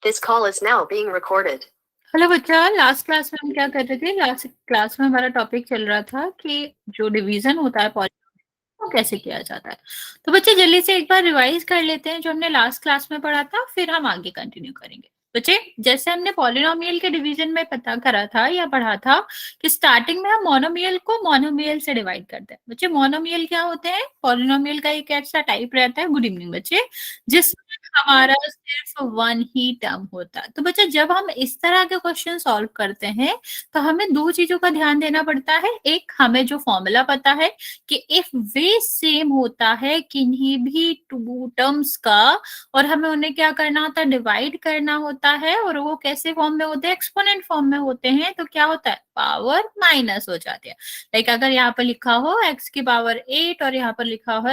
This call is now being recorded. Hello बच्चा, last class में हम क्या कर रहे थे? लास्ट क्लास में हमारा टॉपिक चल रहा था कि जो डिवीजन होता है पॉलिनोमियल वो कैसे किया जाता है। तो बच्चे जल्दी से एक बार रिवाइज कर लेते हैं जो हमने लास्ट क्लास में पढ़ा था, फिर हम आगे कंटिन्यू करेंगे। बच्चे, जैसे हमने पॉलिनोमियल के डिवीजन में पता करा था या पढ़ा था कि स्टार्टिंग में हम मोनोमियल को मोनोमियल से डिवाइड करते हैं। बच्चे, मोनोमियल क्या होते हैं? पॉलिनोमियल का एक ऐसा टाइप रहता है, गुड इवनिंग बच्चे, जिसमें हमारा सिर्फ वन ही टर्म होता है। तो बच्चा, जब हम इस तरह के क्वेश्चन सॉल्व करते हैं तो हमें दो चीजों का ध्यान देना पड़ता है। एक, हमें जो फॉर्मूला पता है कि इफ वे सेम होता है किन्हीं भी टू टर्म्स का, और हमें उन्हें क्या करना होता है? डिवाइड करना होता है। और वो कैसे फॉर्म में होते हैं? एक्सपोनेंट फॉर्म में होते हैं। तो क्या होता है? पावर माइनस हो जाती है। लाइक अगर यहाँ पर लिखा हो x की पावर 8 और यहाँ पर लिखा हो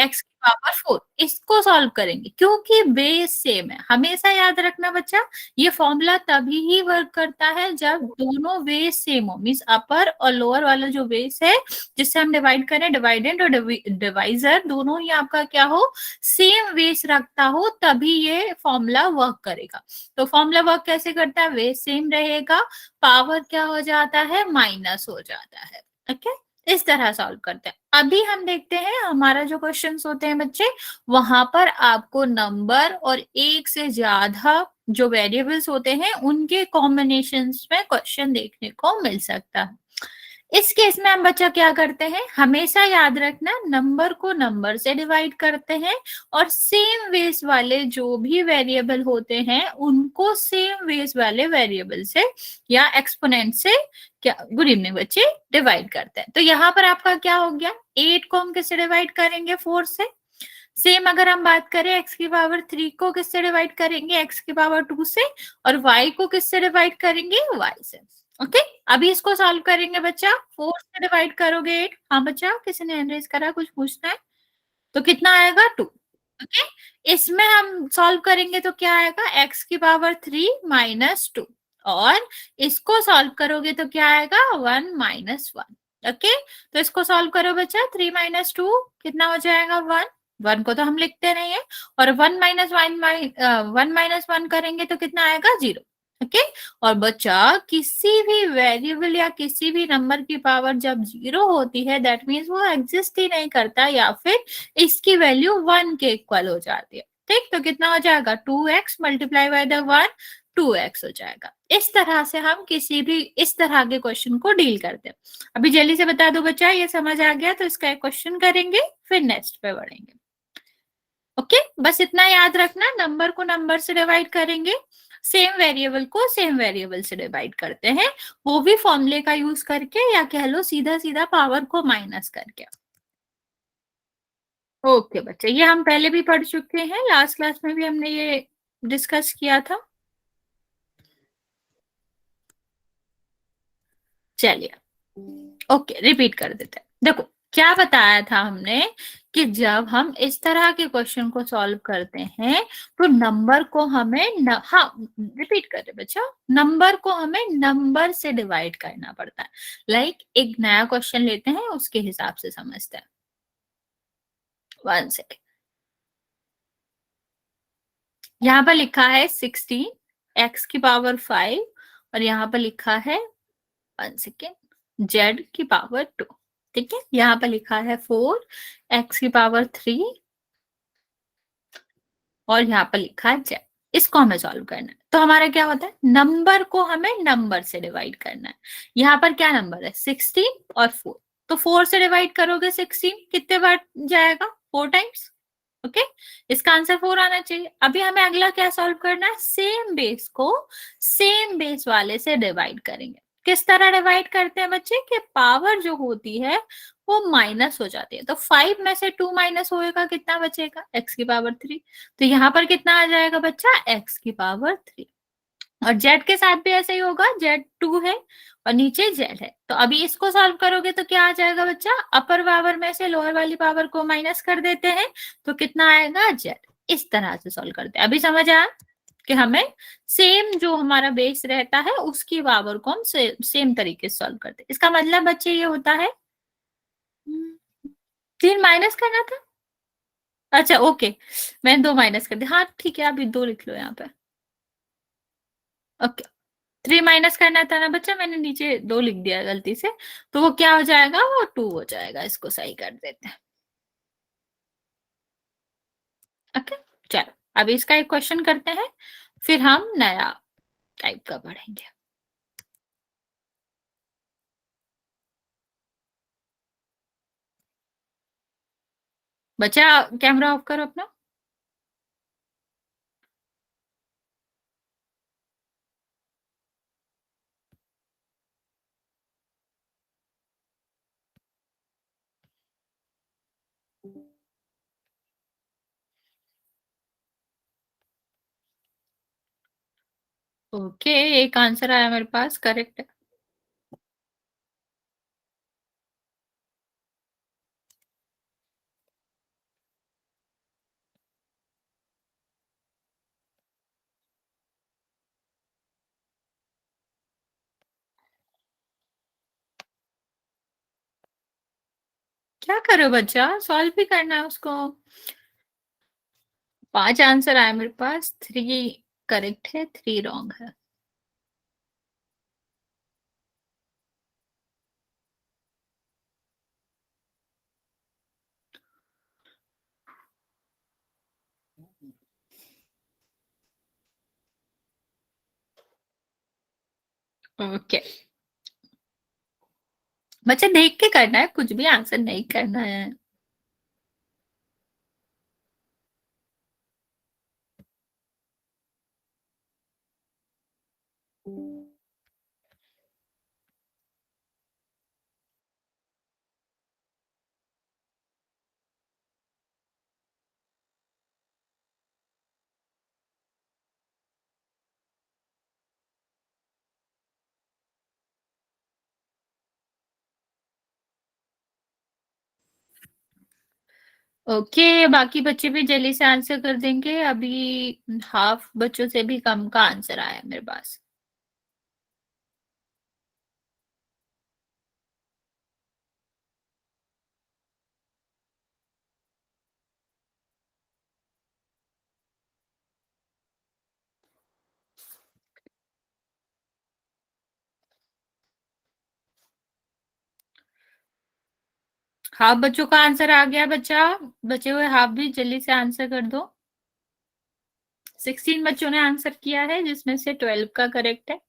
x की पावर 4, इसको सॉल्व करेंगे क्योंकि बेस सेम है। हमेशा याद रखना बच्चा, ये फॉर्मूला तभी ही वर्क करता है जब दोनों बेस सेम हो। मीन्स अपर और लोअर वाला जो बेस है जिससे हम डिवाइड करें, डिवाइडेंड और डिवाइजर, दोनों ही आपका क्या हो? सेम बेस रखता हो, तभी ये फॉर्मूला वर्क करेगा। तो फॉर्मूला वर्क कैसे करता है? बेस सेम रहेगा, पावर क्या हो जाता है? माइनस हो जाता है। ओके, इस तरह सॉल्व करते हैं। अभी हम देखते हैं हमारा जो क्वेश्चंस होते हैं बच्चे, वहां पर आपको नंबर और एक से ज्यादा जो वेरिएबल्स होते हैं उनके कॉम्बिनेशंस में क्वेश्चन देखने को मिल सकता है। इस केस में हम बच्चा क्या करते हैं? हमेशा याद रखना, नंबर को नंबर से डिवाइड करते हैं और सेम वेस वाले जो भी वेरिएबल होते हैं उनको सेम वेस वाले वेरिएबल से या एक्सपोनेंट से क्या, गुड इवनिंग बच्चे, डिवाइड करते हैं। तो यहाँ पर आपका क्या हो गया? 8 को हम किससे डिवाइड करेंगे? 4 से। सेम अगर हम बात करें x की पावर 3 को किससे डिवाइड करेंगे? x की पावर 2 से। और y को किससे डिवाइड करेंगे? y से। ओके, अभी इसको सॉल्व करेंगे बच्चा। 4 से डिवाइड करोगे 8। हाँ बच्चा, किसी ने हैंड रेज करा, कुछ पूछना है? तो कितना आएगा? 2। ओके, इसमें हम सॉल्व करेंगे तो क्या आएगा? x की पावर 3 माइनस 2। और इसको सॉल्व करोगे तो क्या आएगा? 1 माइनस 1। ओके, तो इसको सॉल्व करो बच्चा। 3 माइनस 2 कितना हो जाएगा? 1। 1 को तो हम लिखते नहीं है। और 1 माइनस 1 करेंगे तो कितना आएगा? 0। ओके, और बच्चा, किसी भी वेरिएबल या किसी भी नंबर की पावर जब 0 होती है, दैट मीन्स वो एग्जिस्ट ही नहीं करता, या फिर इसकी वैल्यू 1 के इक्वल हो जाती है। ठीक, तो कितना हो जाएगा? 2x multiply by the 1, 2x हो जाएगा। इस तरह से हम किसी भी इस तरह के क्वेश्चन को डील करते हैं। अभी जल्दी से बता दो बच्चा, ये समझ आ गया? तो इसका एक क्वेश्चन करेंगे, फिर नेक्स्ट पे बढ़ेंगे। ओके, बस इतना याद रखना, नंबर को नंबर से डिवाइड करेंगे, सेम वेरिएबल को सेम वेरिएबल से डिवाइड करते हैं, वो भी फॉर्मूले का यूज करके, या कह लो सीधा सीधा पावर को माइनस करके। ओके बच्चे, ये हम पहले भी पढ़ चुके हैं, लास्ट क्लास में भी हमने ये डिस्कस किया था। चलिए, ओके, रिपीट कर देते हैं। देखो, क्या बताया था हमने कि जब हम इस तरह के क्वेश्चन को सॉल्व करते हैं तो नंबर को हमें हाँ, रिपीट कर रहे बच्चा, नंबर को हमें नंबर से डिवाइड करना पड़ता है। लाइक एक नया क्वेश्चन लेते हैं, उसके हिसाब से समझते हैं। 1 सेकेंड, यहाँ पर लिखा है 16 x की पावर 5, और यहाँ पर लिखा है 1 सेकेंड z की पावर 2। ठीक है, यहाँ पर लिखा है 4 x की पावर 3, और यहाँ पर लिखा है z। इसको हमें सॉल्व करना है। तो हमारा क्या होता है? नंबर को हमें नंबर से डिवाइड करना है। यहाँ पर क्या नंबर है? 16 और 4। तो 4 से डिवाइड करोगे 16, कितने बार जाएगा? 4 टाइम्स। ओके, इसका आंसर 4 आना चाहिए। अभी हमें अगला क्या सॉल्व करना है? सेम बेस को सेम बेस वाले से डिवाइड करेंगे। किस तरह डिवाइड करते हैं बच्चे? कि पावर जो होती है वो माइनस हो जाती है। तो 5 में से 2 माइनस होएगा, कितना बचेगा? x की पावर 3। तो यहाँ पर कितना आ जाएगा बच्चा? x की पावर 3। और z के साथ भी ऐसे ही होगा, z 2 है और नीचे z है। तो अभी इसको सॉल्व करोगे तो क्या आ जाएगा बच्चा? अपर पावर में से लोअर वाली पावर को माइनस कर देते हैं, तो कितना आएगा? z। इस तरह से सॉल्व करते हैं। अभी समझ आया कि हमें सेम जो हमारा बेस रहता है उसकी पावर को हम सेम तरीके से सॉल्व करते हैं। इसका मतलब बच्चे ये होता है, 3 माइनस करना था। अच्छा ओके, मैंने 2 माइनस कर दिया। हाँ ठीक है, अभी 2 लिख लो यहाँ पे। ओके, 3 माइनस करना था ना बच्चा, मैंने नीचे 2 लिख दिया गलती से, तो वो क्या हो जाएगा, वो 2 हो जाएगा। इसको सही कर देते हैं। ओके, चलो अब इसका एक क्वेश्चन करते हैं, फिर हम नया टाइप का पढ़ेंगे। बच्चा कैमरा ऑफ करो अपना। ओके, एक आंसर आया मेरे पास, करेक्ट है। क्या करो बच्चा, सॉल्व भी करना है उसको। 5 आंसर आया मेरे पास, 3 करेक्ट है, 3 रॉन्ग है। ओके, बच्चा देख के करना है, कुछ भी आंसर नहीं करना है। ओके, बाकी बच्चे भी जल्दी से आंसर कर देंगे। अभी हाफ बच्चों से भी कम का आंसर आया मेरे पास। हाफ बच्चों का आंसर आ गया बच्चा, बचे हुए हाफ भी जल्दी से आंसर कर दो। 16 बच्चों ने आंसर किया है, जिसमें से 12 का करेक्ट है।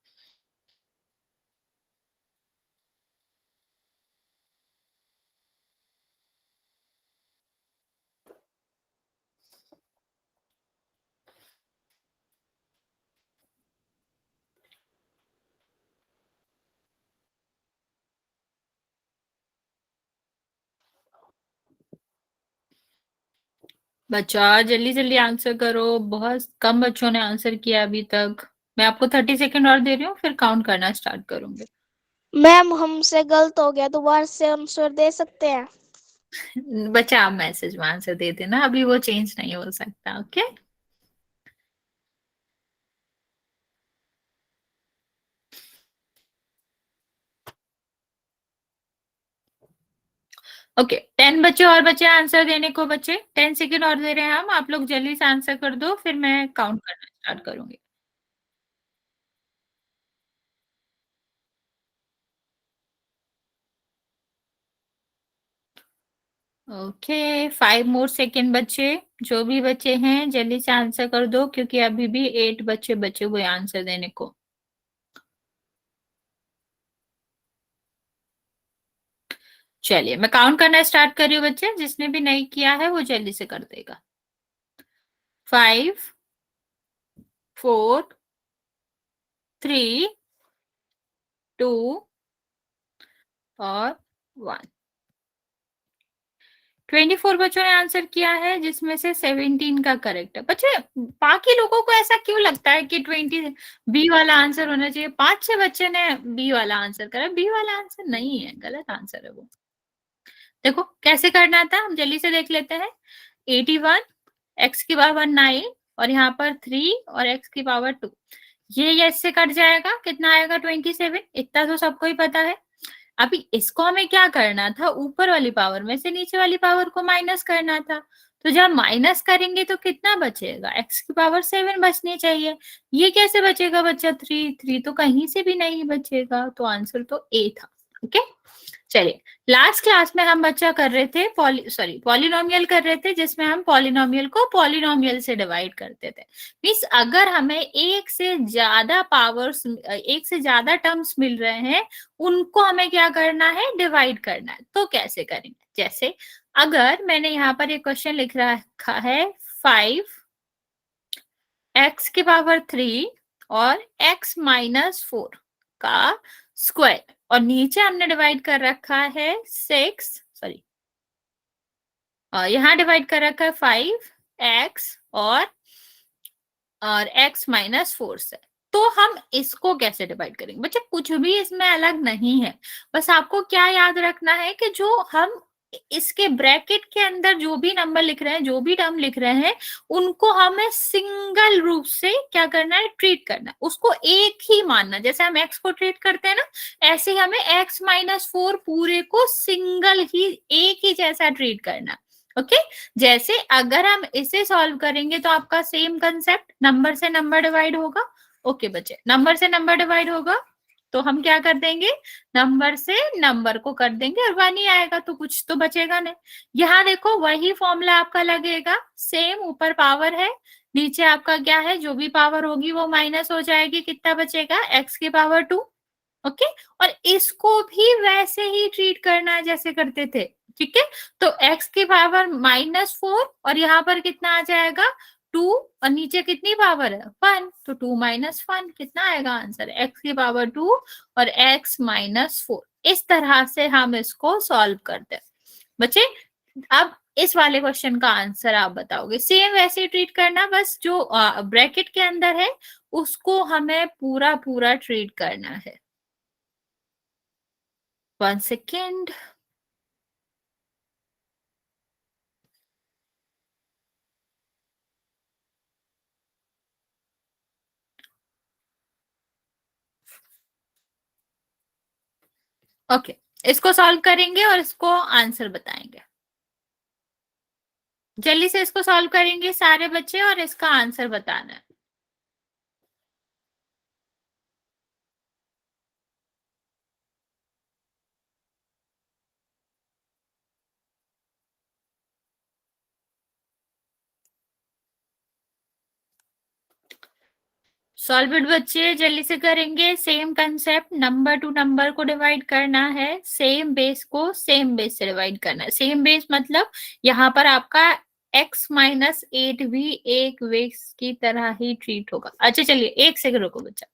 बच्चा जल्दी जल्दी आंसर करो, बहुत कम बच्चों ने आंसर किया अभी तक। मैं आपको 30 सेकेंड और दे रही हूँ, फिर काउंट करना स्टार्ट करूंगी। मैम हमसे गलत हो गया, दोबारा से हम आंसर दे सकते हैं? बच्चा आप मैसेज में आंसर दे देना, अभी वो चेंज नहीं हो सकता। ओके, ओके, 10 बच्चे और बचे आंसर देने को। बच्चे 10 सेकेंड और दे रहे हैं हम, आप लोग जल्दी से आंसर कर दो, फिर मैं काउंट करना स्टार्ट करूंगी। ओके, 5 मोर सेकेंड बच्चे। जो भी बच्चे हैं जल्दी से आंसर कर दो, क्योंकि अभी भी 8 बच्चे बचे हुए आंसर देने को। चलिए मैं काउंट करना स्टार्ट कर रही हूँ बच्चे, जिसने भी नहीं किया है वो जल्दी से कर देगा। 5, 4, 3, 2 और 1। 24 बच्चों ने आंसर किया है, जिसमें से 17 का करेक्ट है। बच्चे बाकी लोगों को ऐसा क्यों लगता है कि 20 बी वाला आंसर होना चाहिए? 5-6 बच्चे ने बी वाला आंसर करा, बी वाला आंसर नहीं है, गलत आंसर है वो। देखो कैसे करना था, हम जल्दी से देख लेते हैं। 81, एक्स की पावर 9 और यहाँ पर 3 और एक्स की पावर 2, ये इससे कट जाएगा, कितना आएगा? 27। इतना तो सबको ही पता है। अभी इसको हमें क्या करना था, ऊपर वाली पावर में से नीचे वाली पावर को माइनस करना था। तो जब माइनस करेंगे तो कितना बचेगा, x की पावर 7 बचनी चाहिए। ये कैसे बचेगा बच्चा, 3 तो कहीं से भी नहीं बचेगा, तो आंसर तो ए था। ओके, चलिए लास्ट क्लास में हम बच्चा कर रहे थे पॉलिनोमियल कर रहे थे, जिसमें हम पॉलिनोमियल को पॉलिनोमियल से डिवाइड करते थे। मीन्स अगर हमें एक से ज्यादा पावर्स, एक से ज्यादा टर्म्स मिल रहे हैं, उनको हमें क्या करना है, डिवाइड करना है। तो कैसे करेंगे, जैसे अगर मैंने यहाँ पर एक क्वेश्चन लिख रखा है 5x की पावर 3 और x माइनस 4 का स्क्वायर, और नीचे हमने डिवाइड कर रखा है 6, सॉरी यहाँ डिवाइड कर रखा है 5x और x माइनस 4 से। तो हम इसको कैसे डिवाइड करेंगे बच्चे, कुछ भी इसमें अलग नहीं है, बस आपको क्या याद रखना है कि जो हम इसके ब्रैकेट के अंदर जो भी नंबर लिख रहे हैं, जो भी टर्म लिख रहे हैं, उनको हमें सिंगल रूप से क्या करना है, ट्रीट करना है, उसको एक ही मानना। जैसे हम x को ट्रीट करते हैं ना, ऐसे ही हमें x माइनस 4 पूरे को सिंगल ही, एक ही जैसा ट्रीट करना। ओके, जैसे अगर हम इसे सॉल्व करेंगे तो आपका सेम कंसेप्ट, नंबर से नंबर डिवाइड होगा। ओके बच्चे, नंबर से नंबर डिवाइड होगा तो हम क्या कर देंगे, नंबर से नंबर को कर देंगे और 1 ही आएगा, तो कुछ तो बचेगा नहीं। यहाँ देखो वही फॉर्मूला आपका लगेगा, सेम, ऊपर पावर है, नीचे आपका क्या है, जो भी पावर होगी वो माइनस हो जाएगी, कितना बचेगा, x की पावर 2। ओके, और इसको भी वैसे ही ट्रीट करना है जैसे करते थे। ठीक है, तो x की पावर -4 और यहाँ पर कितना आ जाएगा 2, और नीचे कितनी पावर है 1, तो 2 माइनस 1 कितना आएगा आंसर, x की पावर 2 और x माइनस 4। इस तरह से हम इसको सॉल्व करते हैं बच्चे। अब इस वाले क्वेश्चन का आंसर आप बताओगे, सेम वैसे ही ट्रीट करना, बस जो ब्रैकेट के अंदर है उसको हमें पूरा पूरा ट्रीट करना है। 1 सेकेंड। ओके, इसको सॉल्व करेंगे और इसको आंसर बताएंगे। जल्दी से इसको सॉल्व करेंगे सारे बच्चे और इसका आंसर बताना है। सॉल्व इट बच्चे, जल्दी से करेंगे। Same concept, number two number को डिवाइड करना है, सेम बेस को सेम बेस से डिवाइड करना है। सेम बेस मतलब यहाँ पर आपका x माइनस 8 भी एक बेस की तरह ही ट्रीट होगा। अच्छा चलिए एक सेकंड रुको बच्चा,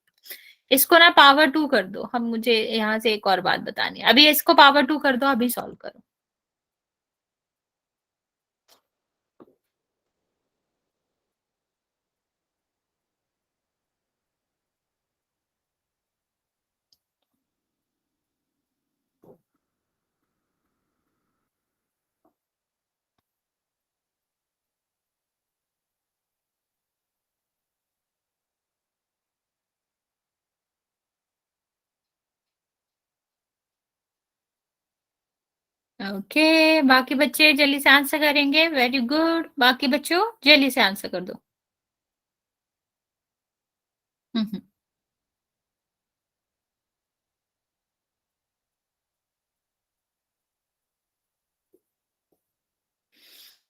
इसको ना पावर 2 कर दो। हम, मुझे यहाँ से एक और बात बतानी है, अभी इसको पावर 2 कर दो, अभी सॉल्व करो। ओके, बाकी बच्चे जल्दी से आंसर करेंगे। वेरी गुड, बाकी बच्चों जल्दी से आंसर कर दो।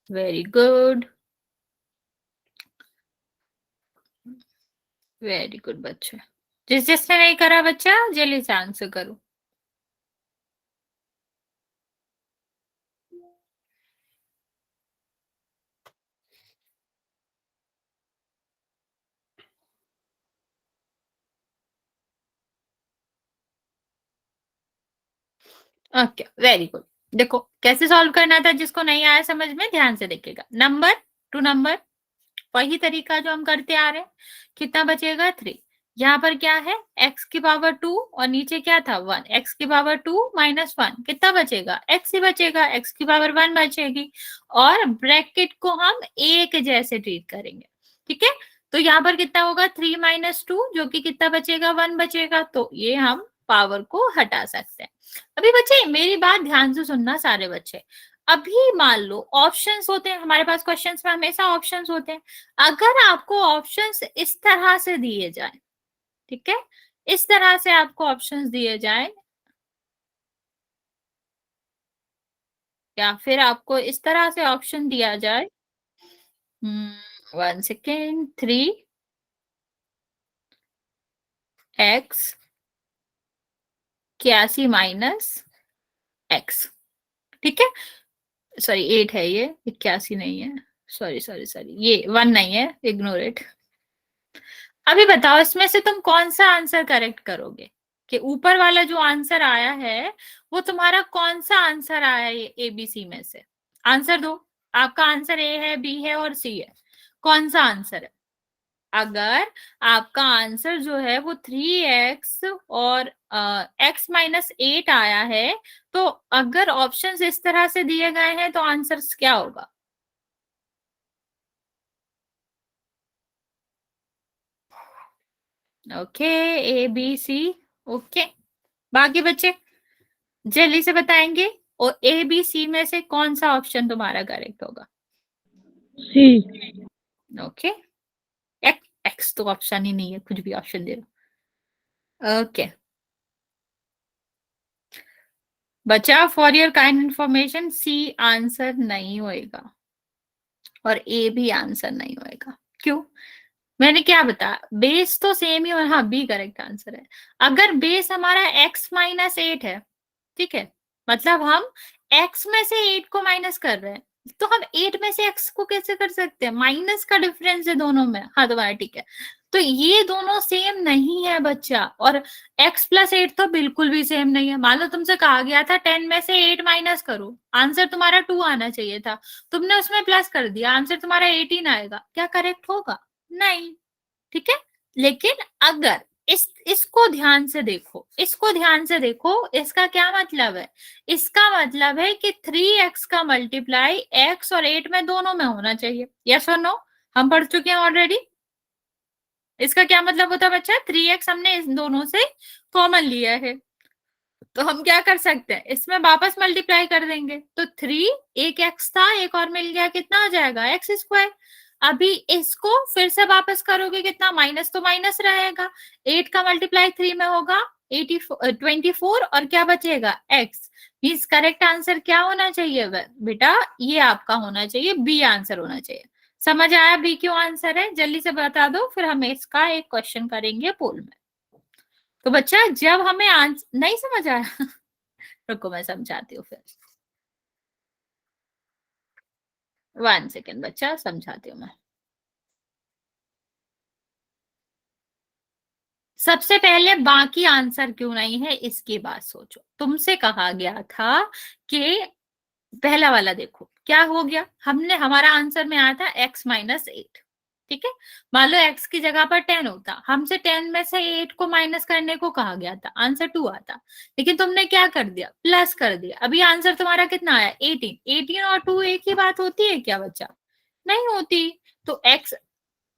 वेरी गुड, वेरी गुड बच्चे। जिसने नहीं करा बच्चा जल्दी से आंसर करो। Okay, very good. देखो कैसे सॉल्व करना था, जिसको नहीं आया समझ में ध्यान से देखिएगा। नंबर टू नंबर, वही तरीका जो हम करते आ रहे हैं। कितना बचेगा 3, यहाँ पर क्या है x की पावर 2 और नीचे क्या था 1, x की पावर 2 माइनस 1 कितना बचेगा, x ही बचेगा, x की पावर 1 बचेगी, और ब्रैकेट को हम एक जैसे ट्रीट करेंगे। ठीक है, तो यहाँ पर कितना होगा 3 माइनस 2, जो कि कितना बचेगा 1 बचेगा, तो ये हम पावर को हटा सकते हैं। अभी बच्चे मेरी बात ध्यान से सुनना सारे बच्चे, अभी मान लो ऑप्शंस होते हैं हमारे पास, क्वेश्चंस में हमेशा ऑप्शंस होते हैं। अगर आपको ऑप्शंस इस तरह से दिए जाए, ठीक है, इस तरह से आपको ऑप्शंस दिए जाए, या फिर आपको इस तरह से ऑप्शन दिया जाए, 1 सेकेंड, 3x 81 माइनस x, ठीक है, सॉरी 8 है ये, 81 नहीं है, सॉरी सॉरी सॉरी, ये 1 नहीं है, इग्नोर इट। अभी बताओ इसमें से तुम कौन सा आंसर करेक्ट करोगे, कि ऊपर वाला जो आंसर आया है वो तुम्हारा कौन सा आंसर आया है ए बी सी में से? आंसर दो। आपका आंसर ए है, बी है और सी है, कौन सा आंसर है? अगर आपका आंसर जो है वो 3x और x-8 आया है, तो अगर ऑप्शंस इस तरह से दिए गए हैं तो आंसर क्या होगा? Okay, A B C, okay. बाकी बच्चे जल्दी से बताएंगे, और ए बी सी में से कौन सा ऑप्शन तुम्हारा करेक्ट होगा? सी। ओके, एक्स तो ऑप्शन ही नहीं है, कुछ भी ऑप्शन दे दो। ओके बच्चा, for your kind information, C answer नहीं होएगा और ए भी आंसर नहीं होएगा। क्यों? मैंने क्या बताया, बेस तो सेम ही, और हाँ बी करेक्ट आंसर है। अगर बेस हमारा x-8 है, ठीक है, मतलब हम x में से 8 को माइनस कर रहे हैं, तो हम 8 में से x को कैसे कर सकते हैं? माइनस का डिफरेंस है दोनों में। हाँ तुम्हारा ठीक है, तो ये दोनों सेम नहीं है बच्चा, और x+8 तो बिल्कुल भी सेम नहीं है। मान लो तुमसे कहा गया था 10 में से 8 माइनस करो, आंसर तुम्हारा 2 आना चाहिए था, तुमने उसमें प्लस कर दिया, आंसर तुम्हारा 18 आएगा, क्या करेक्ट होगा? नहीं, ठीक है। लेकिन अगर इसको ध्यान से देखो, इसको ध्यान से देखो, इसका क्या मतलब है? इसका मतलब है कि 3x का मल्टीप्लाई x और 8 में दोनों में होना चाहिए। यस और नो? हम पढ़ चुके हैं ऑलरेडी। इसका क्या मतलब होता है बच्चा? 3x हमने इन दोनों से कॉमन लिया है, तो हम क्या कर सकते हैं, इसमें वापस मल्टीप्लाई कर देंगे, तो 3, एक x था, एक और मिल गया, कितना आ जाएगा? x²। अभी इसको फिर से वापस करोगे, कितना? माइनस तो माइनस रहेगा, 8 का मल्टीप्लाई 3 में होगा 24, और क्या बचेगा? x। मीन्स करेक्ट आंसर क्या होना चाहिए बेटा? ये आपका होना चाहिए, बी आंसर होना चाहिए। समझ आया बी क्यों आंसर है? जल्दी से बता दो, फिर हम इसका एक क्वेश्चन करेंगे पोल में। तो बच्चा जब हमें आंसर नहीं समझ आया रुको मैं समझाती हूँ फिर, 1 सेकेंड बच्चा, समझाती हूँ मैं। सबसे पहले बाकी आंसर क्यों नहीं है इसकी बात सोचो। तुमसे कहा गया था कि पहला वाला देखो क्या हो गया, हमने हमारा आंसर में आया था x-8, ठीक है। मान लो x की जगह पर 10 होता, हमसे 10 में से 8 को माइनस करने को कहा गया था, आंसर 2 आता, लेकिन तुमने क्या कर दिया? प्लस कर दिया। अभी आंसर तुम्हारा कितना आया? 18 और 2 एक ही बात होती है क्या बच्चा? नहीं होती। तो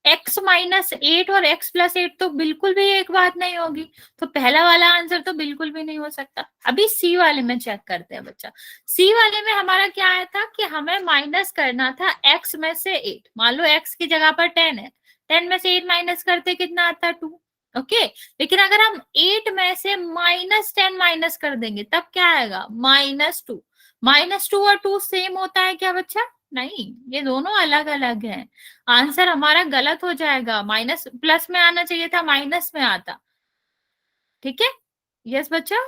x-8 और x+8 तो बिल्कुल भी एक बात नहीं होगी, तो पहला वाला आंसर तो बिल्कुल भी नहीं हो सकता। अभी सी वाले में चेक करते हैं बच्चा। सी वाले में हमारा क्या आया था कि हमें माइनस करना था x में से 8। मान लो x की जगह पर 10 है, 10 में से 8 माइनस करते कितना आता? 2। ओके, लेकिन अगर हम 8 में से -10 माइनस कर देंगे तब क्या आएगा? -2। -2 और 2 सेम होता है क्या बच्चा? नहीं, ये दोनों अलग अलग हैं। आंसर हमारा गलत हो जाएगा, माइनस प्लस में आना चाहिए था, माइनस में आता। ठीक है, यस बच्चा,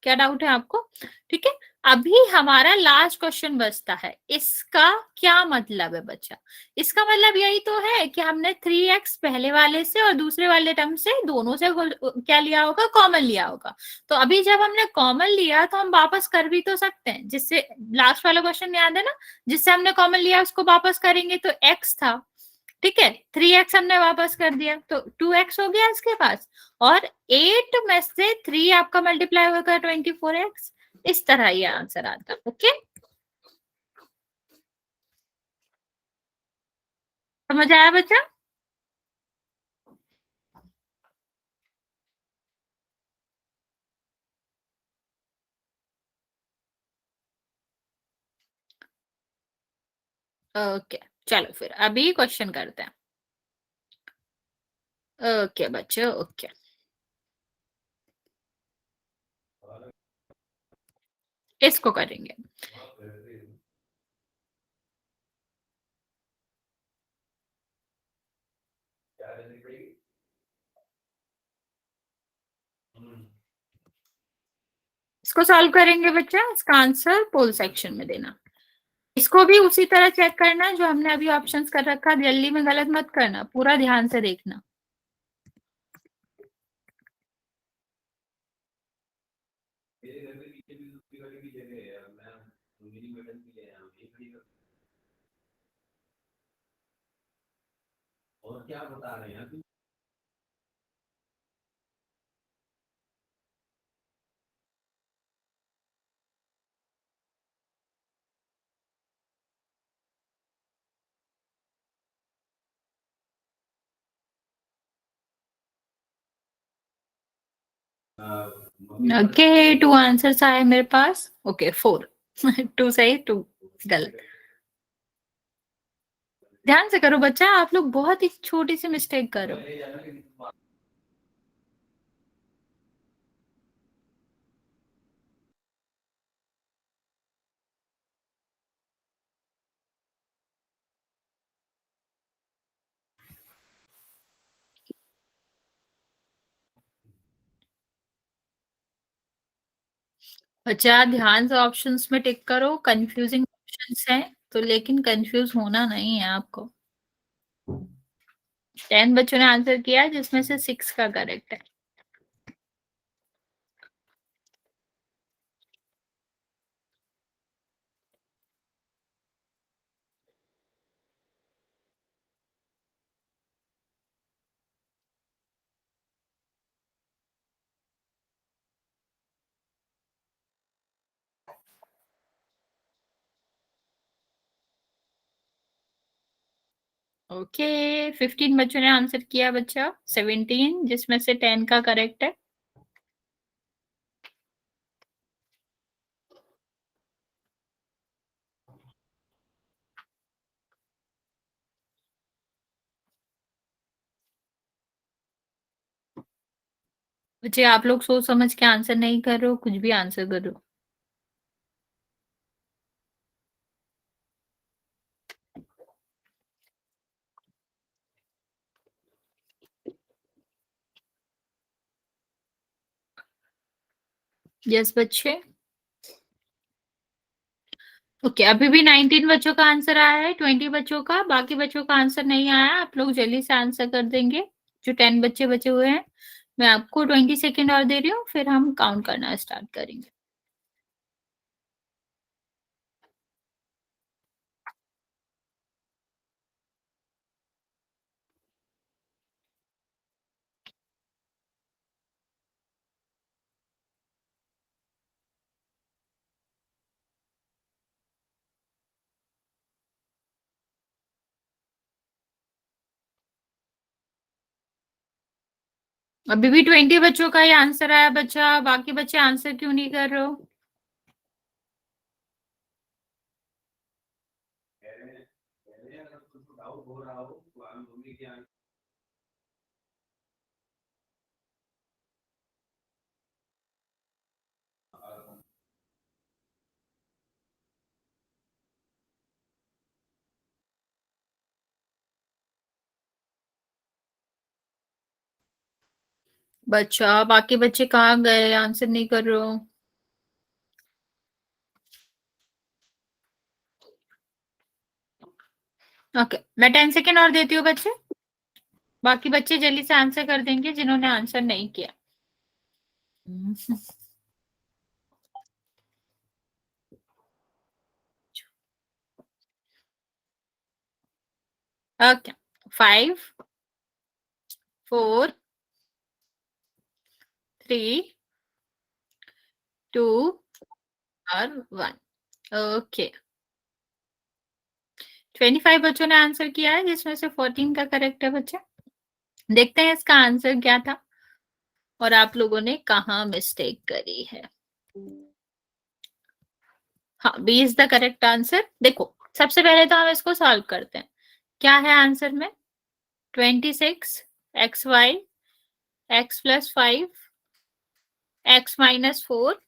क्या डाउट है आपको? ठीक है, अभी हमारा लास्ट क्वेश्चन बचता है, इसका क्या मतलब है बच्चा? इसका मतलब यही तो है कि हमने 3x पहले वाले से और दूसरे वाले टर्म से दोनों से क्या लिया होगा? कॉमन लिया होगा। तो अभी जब हमने कॉमन लिया तो हम वापस कर भी तो सकते हैं, जिससे लास्ट वाला क्वेश्चन याद है ना, जिससे हमने कॉमन लिया उसको वापस करेंगे, तो x था, ठीक है, 3x हमने वापस कर दिया, तो 2x हो गया इसके पास, और 8 में से 3 आपका मल्टीप्लाई होगा 24x। इस तरह ये आंसर आता। ओके, समझ आया बच्चा? ओके, चलो फिर अभी क्वेश्चन करते हैं। ओके बच्चों, ओके। इसको करेंगे। इसको सॉल्व करेंगे बच्चा, इसका आंसर पोल सेक्शन में देना। इसको भी उसी तरह चेक करना जो हमने अभी ऑप्शंस कर रखा, जल्दी में गलत मत करना, पूरा ध्यान से देखना। और क्या बता रहे हैं? ओके, 2 आंसर्स आए मेरे पास। ओके 4 2 सही 2 गलत। ध्यान से करो बच्चा, आप लोग बहुत ही छोटी सी मिस्टेक करो। बच्चा ध्यान से ऑप्शंस में टिक करो, कंफ्यूजिंग ऑप्शंस हैं तो, लेकिन कंफ्यूज होना नहीं है आपको। 10 बच्चों ने आंसर किया जिसमें से 6 का करेक्ट है। ओके 15 बच्चों ने आंसर किया बच्चा, 17 जिसमें से 10 का करेक्ट है। बच्चे आप लोग सोच समझ के आंसर नहीं कर रहे हो, कुछ भी आंसर करो। यस बच्चे। ओके अभी भी 19 बच्चों का आंसर आया है, 20 बच्चों का, बाकी बच्चों का आंसर नहीं आया। आप लोग जल्दी से आंसर कर देंगे। जो 10 बच्चे बचे हुए हैं, मैं आपको 20 सेकेंड और दे रही हूँ, फिर हम काउंट करना स्टार्ट करेंगे। अभी भी 20 बच्चों का ही आंसर आया बच्चा, बाकी बच्चे आंसर क्यों नहीं कर रहे हो? बच्चा बाकी बच्चे कहाँ गए, आंसर नहीं कर रहे हो? ओके मैं 10 सेकेंड और देती हूँ बच्चे, बाकी बच्चे जल्दी से आंसर कर देंगे जिन्होंने आंसर नहीं किया। ओके 5 4 3 2 और 1। ओके 25 बच्चों ने आंसर किया है जिसमें से 14 का करेक्ट है बच्चे। देखते हैं इसका आंसर क्या था और आप लोगों ने कहाँ मिस्टेक करी है। हाँ B is the correct answer. देखो सबसे पहले तो हम इसको सॉल्व करते हैं। क्या है आंसर में? 26 x y x plus 5 x minus 4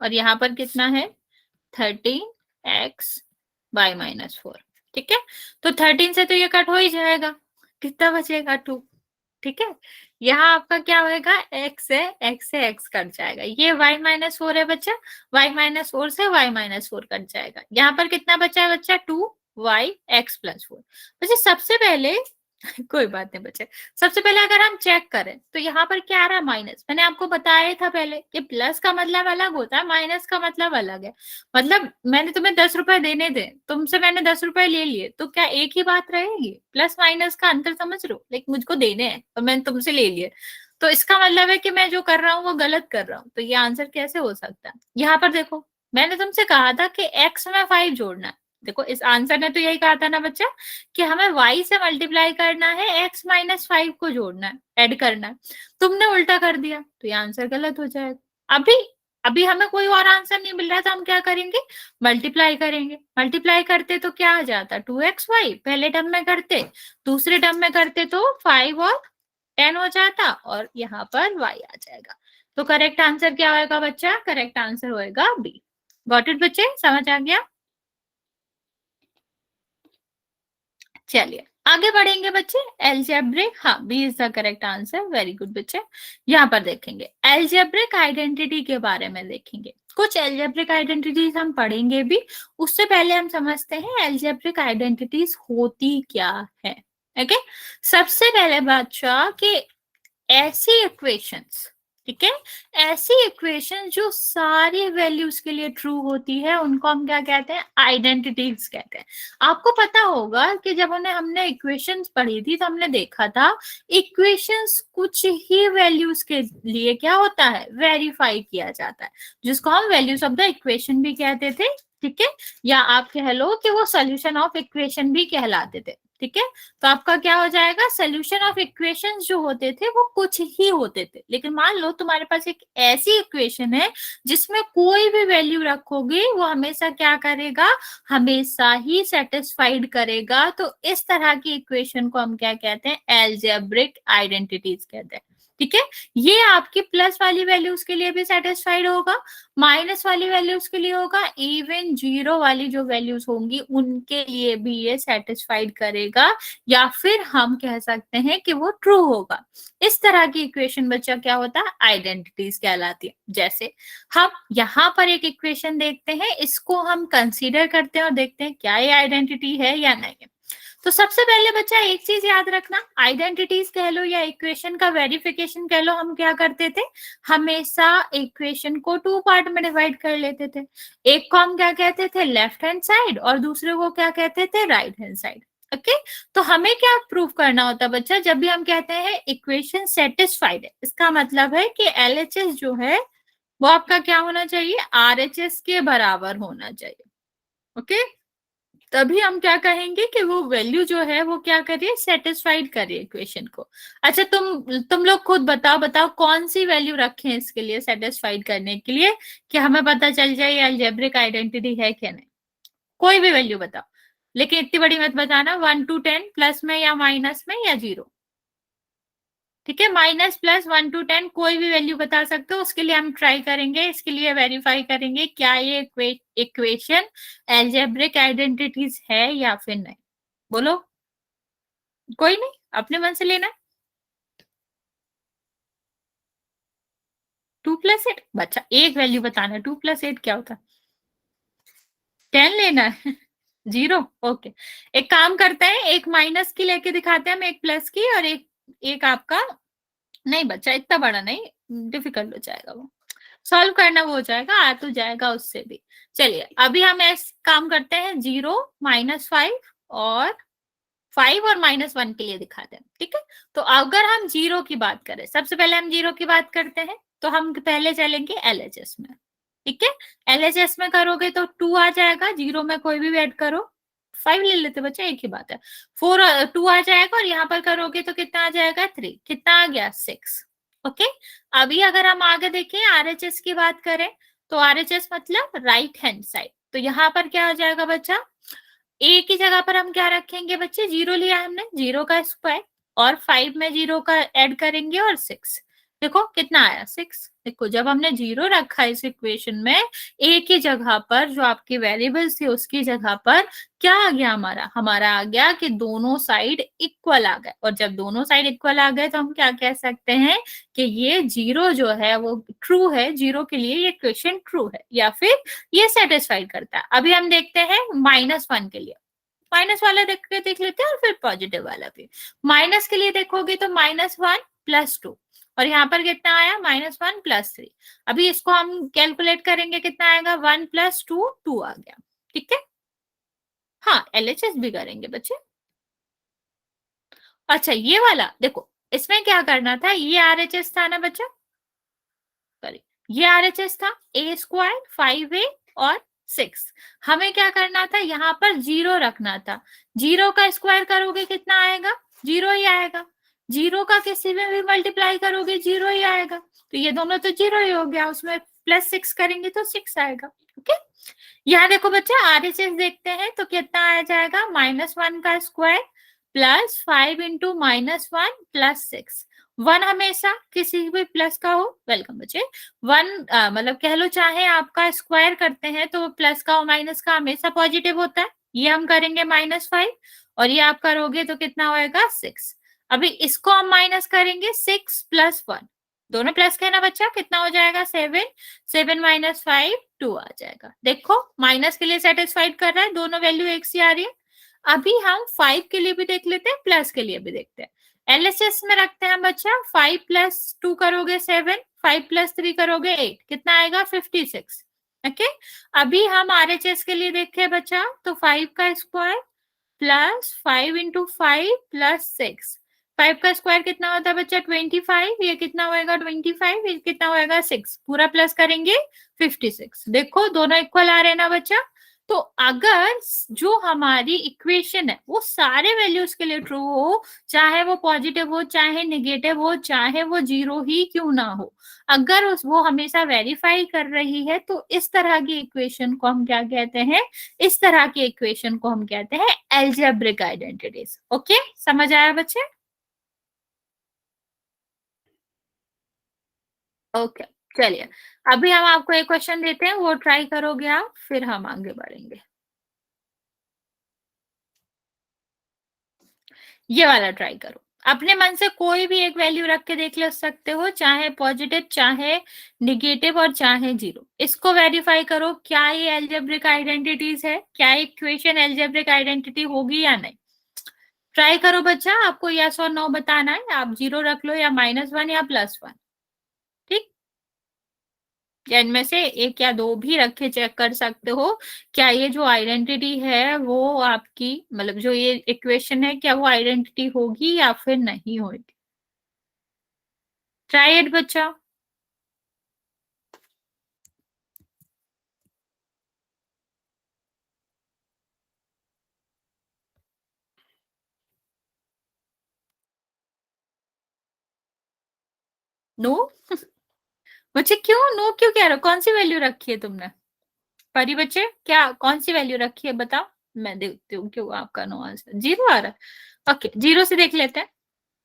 और यहाँ पर कितना है 13 एक्स वाई माइनस 4। ठीक है, तो 13 से तो ये कट हो ही जाएगा, कितना बचेगा 2। ठीक है, यहाँ आपका क्या होएगा x से x कट जाएगा, ये y माइनस 4 है बच्चा, y माइनस 4 से y माइनस 4 कट जाएगा। यहाँ पर कितना बचा है बच्चा 2y x प्लस 4। बच्चे सबसे पहले कोई बात नहीं बच्चे, सबसे पहले अगर हम चेक करें तो यहाँ पर क्या आ रहा है माइनस। मैंने आपको बताया था पहले कि प्लस का मतलब अलग होता है, माइनस का मतलब अलग है। मतलब मैंने तुम्हें 10 रुपए देने थे, तुमसे मैंने 10 रुपए ले लिए, तो क्या एक ही बात रहेगी? प्लस माइनस का अंतर समझ रहे हो? लेकिन मुझको देने हैं और मैंने तुमसे ले लिए, तो इसका मतलब है कि मैं जो कर रहा हूँ वो गलत कर रहा हूँ। तो ये आंसर कैसे हो सकता है? यहाँ पर देखो, मैंने तुमसे कहा था कि x में 5 जोड़ना है। देखो इस आंसर ने तो यही कहा था ना बच्चा कि हमें y से मल्टीप्लाई करना है, x माइनस 5 को जोड़ना है, ऐड करना है। तुमने उल्टा कर दिया तो ये आंसर गलत हो जाएगा। अभी हमें कोई और आंसर नहीं मिल रहा था, हम क्या करेंगे मल्टीप्लाई करेंगे। मल्टीप्लाई करते तो क्या आ जाता 2xy, पहले टर्म में करते, दूसरे टर्म में करते तो 5 और 10 हो जाता और यहाँ पर y आ जाएगा। तो करेक्ट आंसर क्या होएगा बच्चा? करेक्ट आंसर होएगा बी। गॉट इट बच्चे, समझ आ गया? चलिए आगे बढ़ेंगे बच्चे। एल्जेब्रिक, हाँ B is the correct answer, very good बच्चे। यहाँ पर देखेंगे एल्जेब्रिक आइडेंटिटी के बारे में देखेंगे, कुछ एल्जेब्रिक आइडेंटिटीज हम पढ़ेंगे भी। उससे पहले हम समझते हैं एल्जेब्रिक आइडेंटिटीज होती क्या है। ओके, सबसे पहले बच्चा कि ऐसी इक्वेशंस, ठीक है, ऐसी इक्वेशन जो सारी वैल्यूज के लिए ट्रू होती है उनको हम क्या कहते हैं? आइडेंटिटीज कहते हैं। आपको पता होगा कि जब हमने इक्वेशंस पढ़ी थी तो हमने देखा था इक्वेशंस कुछ ही वैल्यूज के लिए क्या होता है? वेरीफाई किया जाता है, जिसको हम वैल्यूज ऑफ द इक्वेशन भी कहते थे। ठीक है, या आप कह लो कि वो सोल्यूशन ऑफ इक्वेशन भी कहलाते थे। ठीक है, तो आपका क्या हो जाएगा? सोल्यूशन ऑफ इक्वेशंस जो होते थे वो कुछ ही होते थे। लेकिन मान लो तुम्हारे पास एक ऐसी इक्वेशन है जिसमें कोई भी वैल्यू रखोगे वो हमेशा क्या करेगा? हमेशा ही सेटिस्फाइड करेगा। तो इस तरह की इक्वेशन को हम क्या कहते हैं? एल्जेब्रिक आइडेंटिटीज कहते हैं। ठीक है, ये आपकी प्लस वाली वैल्यूज के लिए भी सेटिस्फाइड होगा, माइनस वाली वैल्यूज के लिए होगा, इवन जीरो वाली जो वैल्यूज होंगी उनके लिए भी ये सेटिस्फाइड करेगा, या फिर हम कह सकते हैं कि वो ट्रू होगा। इस तरह की इक्वेशन बच्चा क्या होता है? आइडेंटिटीज कहलाती है। जैसे हम यहाँ पर एक इक्वेशन देखते हैं, इसको हम कंसीडर करते हैं और देखते हैं क्या ये आइडेंटिटी है या नहीं है। तो सबसे पहले बच्चा एक चीज याद रखना, आइडेंटिटीज कह लो या इक्वेशन का वेरिफिकेशन कह लो, हम क्या करते थे? हमेशा इक्वेशन को 2 पार्ट में डिवाइड कर लेते थे। एक को हम क्या कहते थे? लेफ्ट हैंड साइड, और दूसरे को क्या कहते थे? Right hand side. ओके, तो हमें क्या प्रूव करना होता है बच्चा? जब भी हम कहते हैं इक्वेशन सेटिस्फाइड है, इसका मतलब है कि एलएचएस जो है वो आपका क्या होना चाहिए? आरएचएस के बराबर होना चाहिए। ओके, तभी हम क्या कहेंगे कि वो वैल्यू जो है वो क्या करिए? सेटिस्फाइड करिए इक्वेशन को। अच्छा तुम लोग खुद बताओ कौन सी वैल्यू रखें इसके लिए, सेटिस्फाइड करने के लिए, कि हमें पता चल जाए अलजेब्रिक आइडेंटिटी है क्या नहीं। कोई भी वैल्यू बताओ, लेकिन इतनी बड़ी मत बताना 1 to 10 प्लस में या माइनस में या जीरो। ठीक है, माइनस प्लस 1 to 10 कोई भी वैल्यू बता सकते हो, उसके लिए हम ट्राई करेंगे, इसके लिए वेरीफाई करेंगे क्या ये इक्वेशन एल्जेब्रिक आइडेंटिटीज है या फिर नहीं। बोलो, कोई नहीं, अपने मन से लेना। 2 + 8 बच्चा एक वैल्यू बताना, 2 + 8 क्या होता? 10 लेना है जीरो। ओके, एक काम करते हैं, एक माइनस की लेके दिखाते हैं हम, एक प्लस की, और एक आपका, नहीं बच्चा इतना बड़ा नहीं, डिफिकल्ट हो जाएगा, वो सॉल्व करना वो हो जाएगा, आ तो जाएगा उससे भी। चलिए अभी हम ऐसे काम करते हैं, 0 -5 और 5 और -1 के लिए दिखाते हैं। ठीक है, तो अगर हम 0 की बात करें, सबसे पहले हम 0 की बात करते हैं, तो हम पहले चलेंगे एलएचएस में। ठीक है, एलएचएस में करोगे तो 2 आ जाएगा, 0 में कोई भी ऐड करो, 5 ले लेते बच्चे, एक ही बात है, 2 आ जाएगा, और यहाँ पर करोगे तो कितना आ जाएगा? 3। कितना आ गया? 6। ओके, अभी अगर हम आगे देखें आरएचएस की बात करें, तो आरएचएस मतलब राइट हैंड साइड, तो यहाँ पर क्या हो जाएगा बच्चा? ए की जगह पर हम क्या रखेंगे बच्चे, 0 लिया है हमने, 0 का स्क्वायर, और 5 में 0 का ऐड करेंगे और 6, देखो कितना आया 6। देखो जब हमने 0 रखा इस इक्वेशन में, ए की जगह पर जो आपकी वेरिएबल्स थी उसकी जगह पर क्या आ गया हमारा आ गया कि दोनों साइड इक्वल आ गए, और जब दोनों साइड इक्वल आ गए तो हम क्या कह सकते हैं कि ये 0 जो है वो ट्रू है, 0 के लिए ये इक्वेशन ट्रू है या फिर ये सेटिस्फाइड करता है। अभी हम देखते हैं -1 के लिए, माइनस वाला देख लेते हैं और फिर पॉजिटिव वाला भी। माइनस के लिए देखोगे तो -1 + 2, और यहाँ पर कितना आया -1 + 3। अभी इसको हम कैलकुलेट करेंगे, कितना आएगा 1 + 2 2 आ गया, ठीक है। हाँ एलएचएस भी करेंगे बच्चे। अच्छा ये वाला देखो, इसमें क्या करना था, ये आरएचएस था ना बच्चा, सॉरी ये आरएचएस था, a² 5a और 6। हमें क्या करना था, यहाँ पर 0 रखना था। 0 का स्क्वायर करोगे कितना आएगा, 0 ही आएगा। 0 का किसी में भी मल्टीप्लाई करोगे 0 ही आएगा, तो ये दोनों तो 0 ही हो गया, उसमें +6 करेंगे तो 6 आएगा। ओके, यहाँ देखो बच्चा आरएचएस देखते हैं तो कितना आ जाएगा, -1 का स्क्वायर +5 × -1 + 6। 1 हमेशा किसी भी प्लस का हो, वेलकम बच्चे, 1 मतलब कह लो चाहे आपका स्क्वायर करते हैं तो प्लस का और माइनस का हमेशा पॉजिटिव होता है। ये हम करेंगे -5 और ये आप करोगे तो कितना होएगा 6। अभी इसको हम माइनस करेंगे 6 + 1, दोनों प्लस के ना बच्चा, कितना हो जाएगा 7, 7 - 5 2 आ जाएगा। देखो माइनस के लिए सेटिस्फाइड कर रहा है, दोनों वैल्यू एक सी आ रही है। अभी हम 5 के लिए भी देख लेते हैं, प्लस के लिए भी देखते हैं। एलएचएस में रखते हैं बच्चा, 5 + 2 करोगे 7, 5 + 3 करोगे 8, कितना आएगा 56। ओके, अभी हम आरएचएस के लिए देखें बच्चा तो 5 का स्क्वायर +5 × 5 + 6, 5 का स्क्वायर कितना होता है बच्चा 25, ये कितना होएगा 25, ये कितना होएगा 6, पूरा प्लस करेंगे 56। देखो दोनों इक्वल आ रहे हैं ना बच्चा। तो अगर जो हमारी इक्वेशन है वो सारे वैल्यूज के लिए ट्रू हो, चाहे वो पॉजिटिव हो चाहे नेगेटिव हो चाहे वो 0 ही क्यों ना हो, अगर वो हमेशा वेरीफाई कर रही है तो इस तरह की इक्वेशन को हम क्या कहते हैं, इस तरह की इक्वेशन को हम कहते हैं एल्जेब्रिक आइडेंटिटीज। ओके, समझ आया बच्चे? ओके चलिए, अभी हम आपको एक क्वेश्चन देते हैं, वो ट्राई करोगे आप, फिर हम आगे बढ़ेंगे। ये वाला ट्राई करो, अपने मन से कोई भी एक वैल्यू रख के देख ले सकते हो, चाहे पॉजिटिव चाहे निगेटिव और चाहे 0। इसको वेरीफाई करो क्या ये एल्जेब्रिक आइडेंटिटीज है, क्या इक्वेशन एल्जेब्रिक आइडेंटिटी होगी या नहीं। ट्राई करो बच्चा, आपको यस और नो बताना है, आप 0 रख लो या -1 या +1, ठीक, या इनमें से एक या दो भी रख के चेक कर सकते हो क्या ये जो आइडेंटिटी है वो आपकी, मतलब जो ये इक्वेशन है क्या वो आइडेंटिटी होगी या फिर नहीं होगी। ट्राई इट बच्चा। नो बच्चे क्यों नो क्यों कह रहे हो, कौन सी वैल्यू रखी है तुमने, परी बच्चे क्या कौन सी वैल्यू रखी है बताओ, मैं देखती हूँ क्यों आपका नो आंसर 0 आ रहा है। ओके 0 से देख लेते हैं,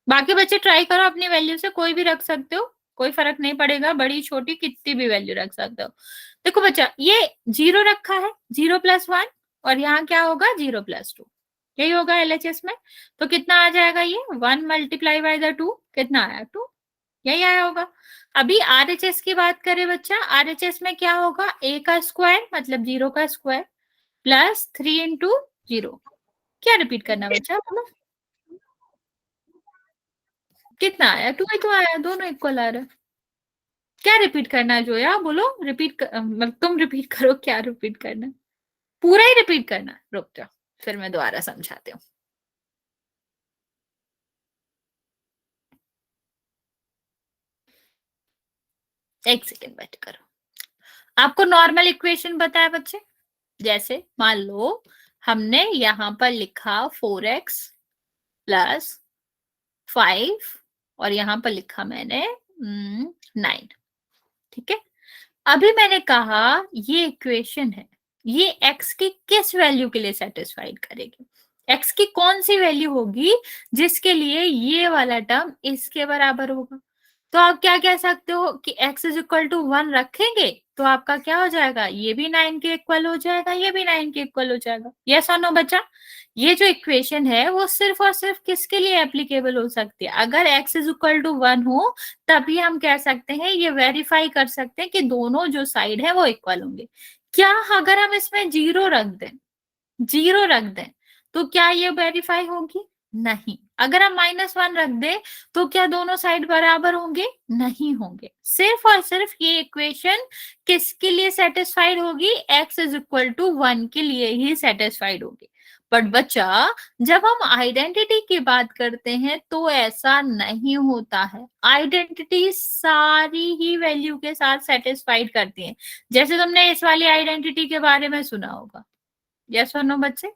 बाकी बच्चे ट्राई करो अपनी वैल्यू से, कोई भी रख सकते हो, कोई फर्क नहीं पड़ेगा, बड़ी छोटी कितनी भी वैल्यू रख सकते हो। देखो बच्चा ये 0 रखा है, 0 + 1, और यहाँ क्या होगा 0 + 2, यही होगा एलएचएस में। तो कितना आ जाएगा ये 1 × 2, कितना आया 2, यही आया होगा। अभी आरएचएस की बात करें बच्चा, आरएचएस में क्या होगा, a का स्क्वायर मतलब 0 का स्क्वायर +3 × 0, क्या रिपीट करना बच्चा बोलो, कितना आया 2 ही तो आया, दोनों इक्वल आ रहा है। क्या रिपीट करना है जोया बोलो, मतलब तुम रिपीट करो, क्या रिपीट करना है, पूरा ही रिपीट करना है, रुक जाओ फिर मैं दोबारा समझाती हूँ। एक सेकेंड वेट करो, आपको नॉर्मल इक्वेशन बताया बच्चे, जैसे मान लो हमने यहाँ पर लिखा 4x + 5 और यहाँ पर लिखा मैंने 9, ठीक है। अभी मैंने कहा ये इक्वेशन है, ये x की किस वैल्यू के लिए सेटिस्फाइड करेगी, x की कौन सी वैल्यू होगी जिसके लिए ये वाला टर्म इसके बराबर होगा। तो आप क्या कह सकते हो कि x इज इक्वल टू 1 रखेंगे तो आपका क्या हो जाएगा, ये भी 9 के इक्वल हो जाएगा, ये भी 9 के इक्वल हो जाएगा। यस और नो बच्चा, ये जो इक्वेशन है वो सिर्फ और सिर्फ किसके लिए एप्लीकेबल हो सकती है, अगर x इज इक्वल टू 1 हो तभी हम कह सकते हैं, ये वेरीफाई कर सकते हैं कि दोनों जो साइड है वो इक्वल होंगे। क्या अगर हम इसमें जीरो रख दें, जीरो रख दें तो क्या ये वेरीफाई होगी, नहीं। अगर हम -1 रख दें तो क्या दोनों साइड बराबर होंगे, नहीं होंगे। सिर्फ और सिर्फ ये इक्वेशन किसके लिए सेटिस्फाइड होगी, x इज इक्वल टू 1 के लिए ही सेटिस्फाइड होगी। बट बच्चा जब हम आइडेंटिटी की बात करते हैं तो ऐसा नहीं होता है, आइडेंटिटी सारी ही वैल्यू के साथ सेटिस्फाइड करती है। जैसे तुमने इस वाली आइडेंटिटी के बारे में सुना होगा, यस और नो बच्चे,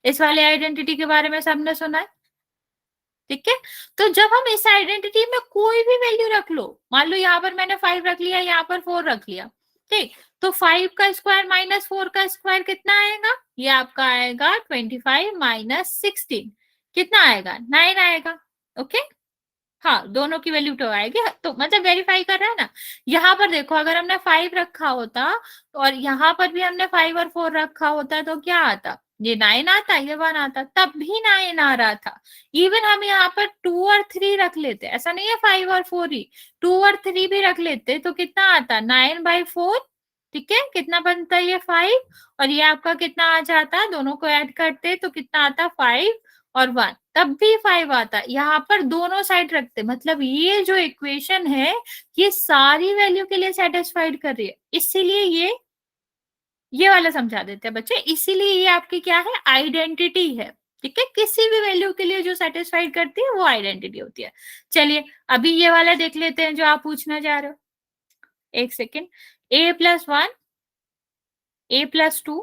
इस वाली आइडेंटिटी के बारे में सबने सुना है, ठीक है। तो जब हम इस आइडेंटिटी में कोई भी वैल्यू रख लो, मान लो यहाँ पर मैंने 5 रख लिया, यहाँ पर 4 रख लिया, ठीक, तो 5 का स्क्वायर माइनस 4 का स्क्वायर कितना आएगा, ये आपका आएगा 25 माइनस 16, कितना आएगा, 9 आएगा। ओके, हाँ दोनों की वैल्यू तो आएगी, तो मतलब वेरीफाई कर रहा है ना। यहाँ पर देखो अगर हमने 5 रखा होता और यहाँ पर भी हमने 5 और 4 रखा होता तो क्या आता, ये 9 आता, ये 1 आता, तब भी 9 आ रहा था। इवन हम यहाँ पर 2 और 3 रख लेते, ऐसा नहीं है 5 और 4 ही, 2 और 3 भी रख लेते तो कितना आता, 9/4, ठीक है, कितना बनता है ये 5, और ये आपका कितना आ जाता, दोनों को ऐड करते तो कितना आता 5 और 1, तब भी 5 आता। यहाँ पर दोनों साइड रखते, मतलब ये जो इक्वेशन है ये सारी वैल्यू के लिए सेटिस्फाइड कर रही है, इसीलिए ये वाला समझा देते हैं बच्चे, इसीलिए ये आपकी क्या है, आइडेंटिटी है, ठीक है। किसी भी वैल्यू के लिए जो सेटिस्फाइड करती है वो आइडेंटिटी होती है। चलिए अभी ये वाला देख लेते हैं जो आप पूछना चाह रहे हो, एक सेकेंड। a+1 a+2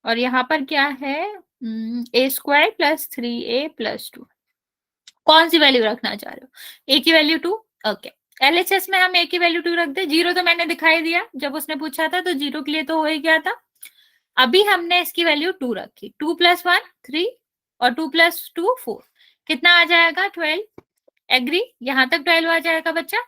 और यहाँ पर क्या है, a² + 3a+2, कौन सी वैल्यू रखना चाह रहे हो, a की वैल्यू 2, ओके। एलएचएस में हम a की वैल्यू 2 रख दे, जीरो तो मैंने दिखाई दिया जब उसने पूछा था, तो जीरो के लिए तो हो ही गया था। अभी हमने इसकी वैल्यू 2 रखी, 2 + 1 3 और 2 + 2 4, कितना आ जाएगा 12, एग्री, यहां तक 12 आ जाएगा बच्चा।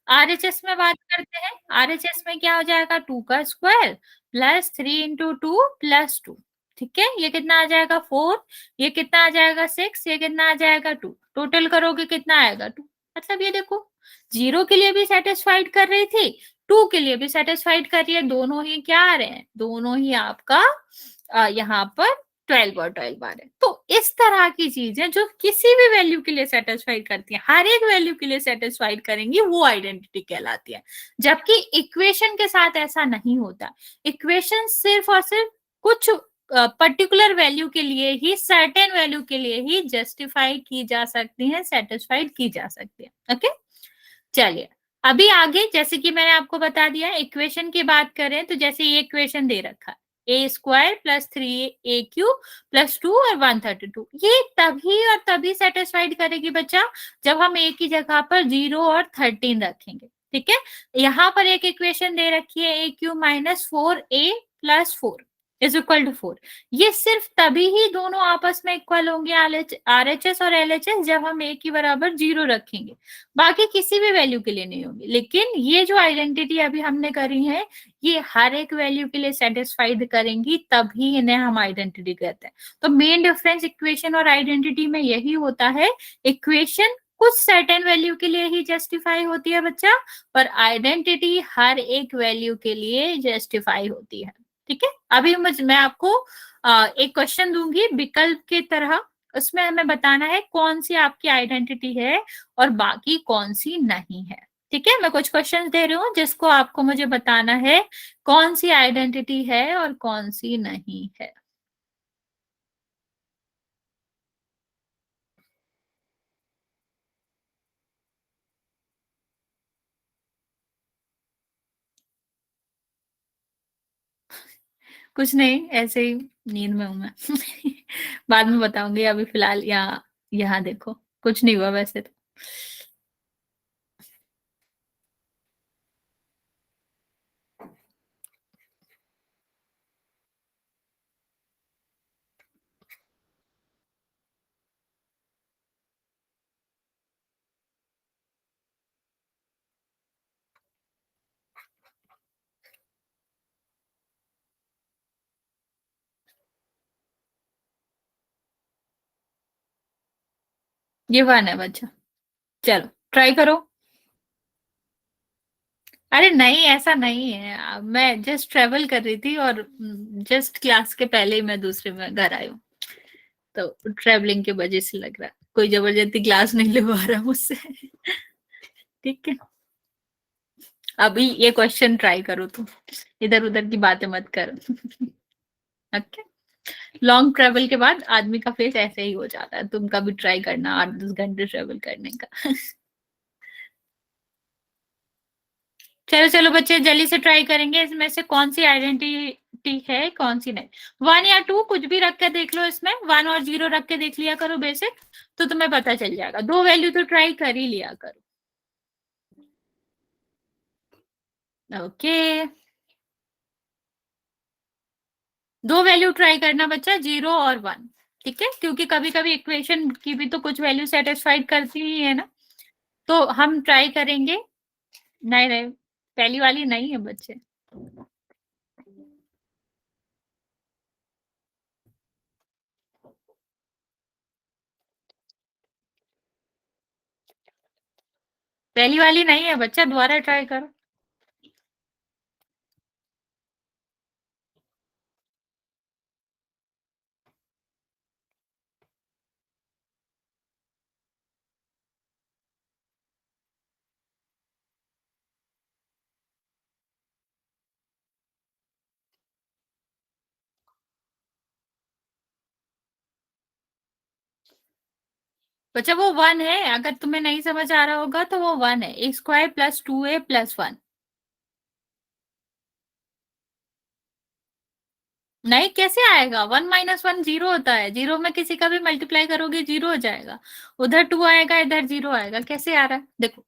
आरएचएस में बात करते हैं, आरएचएस में क्या हो जाएगा, 2 का स्क्वायर प्लस 3 × 2 + 2, ठीक है, ये कितना आ जाएगा 4, ये कितना आ जाएगा 6, ये कितना आ जाएगा 2, टोटल करोगे कितना आएगा 2। मतलब ये देखो, जीरो के लिए भी सेटिस्फाइड कर रही थी, 2 के लिए भी सेटिस्फाइड कर रही है, दोनों ही क्या आ रहे हैं, दोनों ही आपका यहाँ पर 12 और 12 आ रहे हैं। तो इस तरह की चीजें जो किसी भी वैल्यू के लिए सेटिस्फाइड करती है, हर एक वैल्यू के लिए सेटिस्फाइड करेंगी, वो आइडेंटिटी कहलाती है। जबकि इक्वेशन के साथ ऐसा नहीं होता, इक्वेशन सिर्फ और सिर्फ कुछ पर्टिकुलर वैल्यू के लिए ही, सर्टेन वैल्यू के लिए ही जस्टिफाई की जा सकती है, सेटिस्फाइड की जा सकती है। ओके, चलिए अभी आगे, जैसे कि मैंने आपको बता दिया, इक्वेशन की बात करें तो जैसे ये इक्वेशन दे रखा है, a² + 3a³ + 2 और 132, ये तभी और तभी सेटिस्फाइड करेगी बच्चा जब हम a की जगह पर 0 और 13 रखेंगे, ठीक है। यहाँ पर एक इक्वेशन दे रखी है, a³ - 4a + 4 = 4, ये सिर्फ तभी ही दोनों आपस में इक्वल होंगे, आरएचएस और एलएचएस, जब हम a की बराबर 0 रखेंगे, बाकी किसी भी वैल्यू के लिए नहीं होगी। लेकिन ये जो आइडेंटिटी अभी हमने करी है, ये हर एक वैल्यू के लिए सेटिस्फाइड करेंगी, तभी इन्हें हम आइडेंटिटी कहते हैं। तो मेन डिफरेंस इक्वेशन और आइडेंटिटी में यही होता है, इक्वेशन कुछ सर्टेन वैल्यू के लिए ही जस्टिफाई होती है बच्चा, पर आइडेंटिटी हर एक वैल्यू के लिए जस्टिफाई होती है, ठीक है। अभी मैं आपको एक क्वेश्चन दूंगी विकल्प की तरह, उसमें हमें बताना है कौन सी आपकी आइडेंटिटी है और बाकी कौन सी नहीं है, ठीक है। मैं कुछ क्वेश्चंस दे रही हूँ जिसको आपको मुझे बताना है कौन सी आइडेंटिटी है और कौन सी नहीं है। कुछ नहीं, ऐसे ही नींद में हूं मैं बाद में बताऊंगी, अभी फिलहाल यहाँ देखो, कुछ नहीं हुआ वैसे तो। ये 1 है बच्चा। चलो ट्राई करो। अरे नहीं, ऐसा नहीं है, मैं जस्ट ट्रेवल कर रही थी और जस्ट क्लास के पहले ही मैं दूसरे में घर आई हूँ, तो ट्रेवलिंग की वजह से लग रहा है कोई जबरदस्ती क्लास नहीं लगवा रहा मुझसे। ठीक है, अभी ये क्वेश्चन ट्राई करो तुम, इधर उधर की बातें मत करो। ओके, लॉन्ग ट्रेवल के बाद आदमी का फेस ऐसे ही हो जाता है, तुम कभी ट्राई करना 8-10 घंटे ट्रेवल करने का। चलो चलो बच्चे, जल्दी से ट्राई करेंगे, इसमें से कौन सी आइडेंटिटी है कौन सी नहीं। 1 या 2 कुछ भी रख के देख लो, इसमें 1 और 0 रख के देख लिया करो बेसिक, तो तुम्हें पता चल जाएगा। 2 वैल्यू तो ट्राई कर ही लिया करो। ओके, 2 वैल्यू ट्राई करना बच्चा, 0 और 1। ठीक है, क्योंकि कभी कभी इक्वेशन की भी तो कुछ वैल्यू सेटिस्फाइड करती ही है ना, तो हम ट्राई करेंगे। नहीं नहीं, पहली वाली नहीं है बच्चे। पहली वाली नहीं है बच्चा, दोबारा ट्राई करो। बच्चा वो 1 है, अगर तुम्हें नहीं समझ आ रहा होगा तो वो 1 है। A² + 2A + 1। नहीं, कैसे आएगा? 1 - 1 0 होता है, 0 में किसी का भी मल्टीप्लाई करोगे 0 हो जाएगा, उधर 2 आएगा इधर 0 आएगा, कैसे आ रहा है? देखो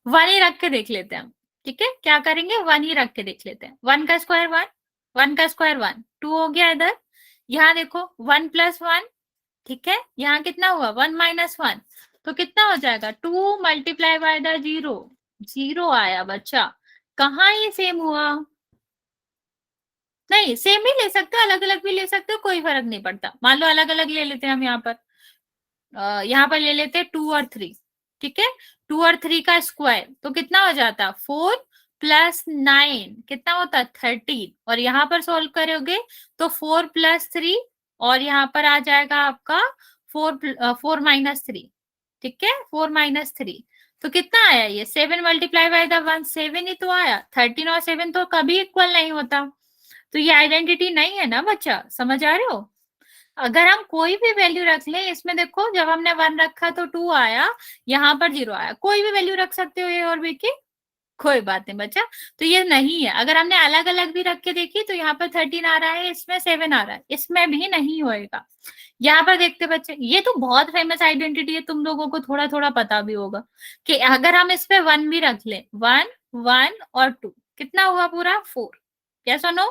1 ही रख के देख लेते हैं हम। ठीक है, क्या करेंगे, 1 ही रख के देख लेते हैं। 1 का स्क्वायर 1, 1 का स्क्वायर 1, 2 हो गया इधर। यहाँ देखो 1 + 1, ठीक है, यहाँ कितना हुआ 1 - 1, तो कितना हो जाएगा 2 × 0। 0 आया बच्चा, कहाँ ये सेम हुआ? नहीं, सेम ही ले सकते हो, अलग अलग भी ले सकते हो, कोई फर्क नहीं पड़ता। मान लो अलग अलग ले लेते हैं हम, यहाँ पर ले लेते हैं 2 और 3। ठीक है, 2 और 3 का स्क्वायर तो कितना हो जाता? 4 + 9 कितना होता? 13। और यहाँ पर सोल्व करोगे तो 4 + 3, और यहाँ पर आ जाएगा आपका 4 - 3। ठीक है, 4 - 3 तो कितना आया? ये 7 × 1 7 ही तो आया। 13 और 7 तो कभी इक्वल नहीं होता, तो ये आइडेंटिटी नहीं है ना बच्चा, समझ आ रहे हो? अगर हम कोई भी वैल्यू रख लें, इसमें देखो जब हमने 1 रखा तो 2 आया, यहाँ पर 0 आया, कोई भी वैल्यू रख सकते हो ए और बी की, कोई बात नहीं बच्चा। तो ये नहीं है। अगर हमने अलग अलग भी रख के देखी तो यहाँ पर 13 आ रहा है, इसमें 7 आ रहा है, इसमें भी नहीं होएगा। यहाँ पर देखते बच्चे, ये तो बहुत फेमस आइडेंटिटी है, तुम लोगों को थोड़ा थोड़ा पता भी होगा कि अगर हम इस पे 1 भी रख ले, 1 1 और 2 कितना हुआ पूरा 4। क्या सुनो,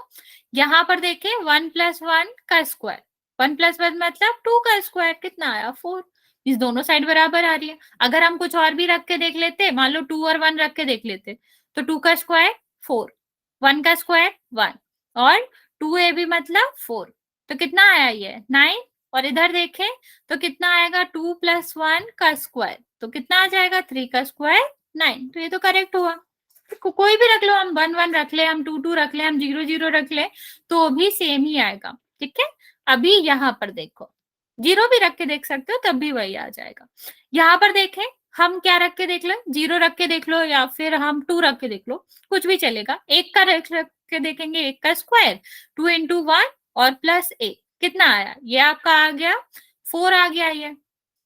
यहाँ पर देखे 1 + 1 का स्क्वायर, 1 + 1 मतलब 2 का स्क्वायर, कितना आया 4। इस दोनों साइड बराबर आ रही है। अगर हम कुछ और भी रख के देख लेते, मान लो 2 और 1 रख के देख लेते, तो 2 का स्क्वायर 4, 1 का स्क्वायर 1, और 2ab मतलब 4, तो कितना आया ये 9। और इधर देखें तो कितना आएगा 2 + 1 का स्क्वायर, तो कितना आ जाएगा 3 का स्क्वायर 9। तो ये तो करेक्ट हुआ। कोई भी रख लो, हम 1 1 रख ले, हम 2 2 रख ले, हम 0 0 रख ले, तो भी सेम ही आएगा। ठीक है, अभी यहाँ पर देखो 0 भी रख के देख सकते हो, तब भी वही आ जाएगा। यहाँ पर देखें, हम क्या रख के देख लो, 0 रख के देख लो या फिर हम 2 रख के देख लो, कुछ भी चलेगा। 1 का रख के देखेंगे, 1 का स्क्वायर 2 × 1 और +1 कितना आया? ये आपका आ गया 4 आ गया ये।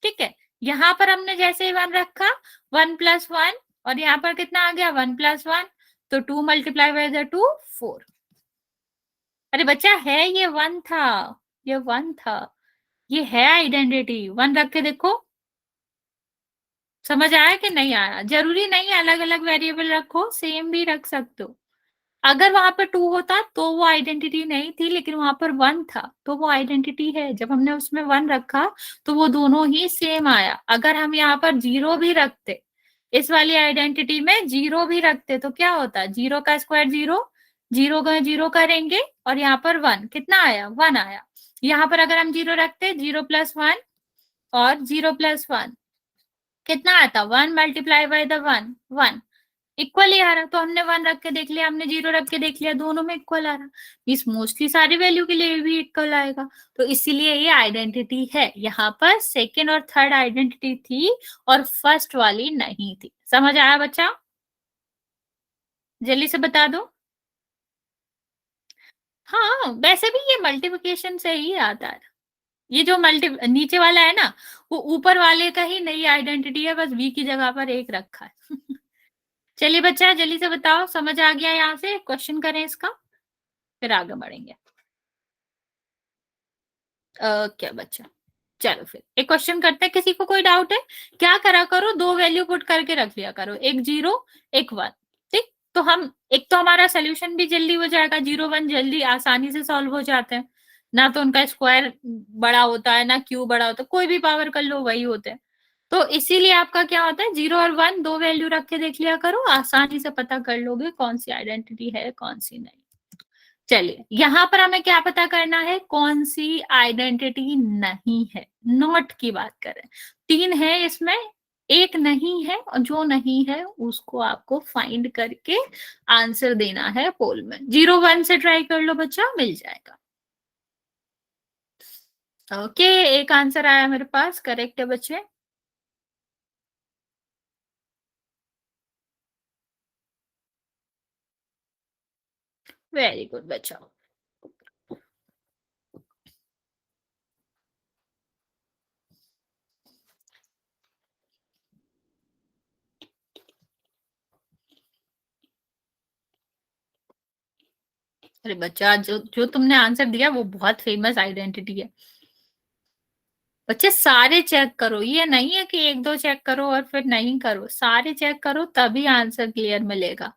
ठीक है, यहाँ पर हमने जैसे ही 1 रखा 1 + 1, और यहाँ पर कितना आ गया 1 + 1, तो 2 × 2 4। अरे बच्चा है, ये 1 था, ये 1 था, ये है आइडेंटिटी। 1 रख के देखो, समझ आया कि नहीं आया? जरूरी नहीं है अलग अलग वेरिएबल रखो, सेम भी रख सकते हो। अगर वहां पर 2 होता तो वो आइडेंटिटी नहीं थी, लेकिन वहां पर 1 था तो वो आइडेंटिटी है। जब हमने उसमें 1 रखा तो वो दोनों ही सेम आया। अगर हम यहाँ पर 0 भी रखते, इस वाली आइडेंटिटी में 0 भी रखते, तो क्या होता? 0 का स्क्वायर 0, 0 का 0 करेंगे, और यहाँ पर 1 कितना आया 1 आया। यहाँ पर अगर हम 0 रखते 0 + 1 और 0 + 1, कितना आया था 1 मल्टीप्लाई बाय द 1 1 इक्वल ही आ रहा, तो हमने 1 रख के देख लिया, हमने 0 रख के देख लिया, दोनों में इक्वल आ रहा। इस मोस्टली सारी वैल्यू के लिए भी इक्वल आएगा, तो इसीलिए ये आइडेंटिटी है। यहाँ पर सेकेंड और थर्ड आइडेंटिटी थी और फर्स्ट वाली नहीं थी। समझ आया बच्चा? जल्दी से बता दो। हाँ वैसे भी ये मल्टीप्लिकेशन से ही आता है। ये जो नीचे वाला है ना, वो ऊपर वाले का ही नई आइडेंटिटी है, बस v की जगह पर 1 रखा है। चलिए बच्चा जल्दी से बताओ, समझ आ गया? यहाँ से क्वेश्चन करें इसका, फिर आगे बढ़ेंगे। क्या बच्चा, चलो फिर एक क्वेश्चन करते हैं। किसी को कोई डाउट है? क्या करा करो, 2 वैल्यू पुट करके रख लिया करो, एक 0 एक 1। ठीक, तो हम एक तो हमारा सोल्यूशन भी जल्दी हो जाएगा, 0 1 जल्दी आसानी से सॉल्व हो जाते हैं ना, तो उनका स्क्वायर बड़ा होता है ना क्यूब बड़ा होता है, कोई भी पावर कर लो वही होते हैं। तो इसीलिए आपका क्या होता है, 0 और 1 2 वैल्यू रख के देख लिया करो, आसानी से पता कर लोगे कौन सी आइडेंटिटी है कौन सी नहीं। चलिए यहाँ पर हमें क्या पता करना है, कौन सी आइडेंटिटी नहीं है। नॉट की बात करें, 3 है इसमें, एक नहीं है, और जो नहीं है उसको आपको फाइंड करके आंसर देना है पोल में। 0 1 से ट्राई कर लो बच्चा, मिल जाएगा। ओके एक आंसर आया मेरे पास, करेक्ट है बच्चे। वेरी गुड बच्चा। अरे बच्चा जो जो तुमने आंसर दिया वो बहुत फेमस आइडेंटिटी है। बच्चे सारे चेक करो, ये नहीं है कि एक दो चेक करो और फिर नहीं करो, सारे चेक करो तभी आंसर क्लियर मिलेगा।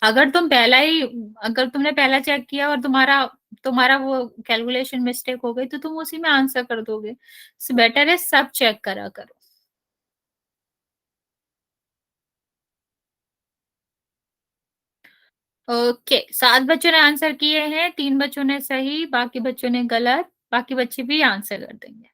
अगर तुमने पहला चेक किया और तुम्हारा तुम्हारा वो कैलकुलेशन मिस्टेक हो गई तो तुम उसी में आंसर कर दोगे। बेटर है सब चेक करा करो। ओके 7 बच्चों ने आंसर किए हैं, 3 बच्चों ने सही, बाकी बच्चों ने गलत, बाकी बच्चे भी आंसर कर देंगे।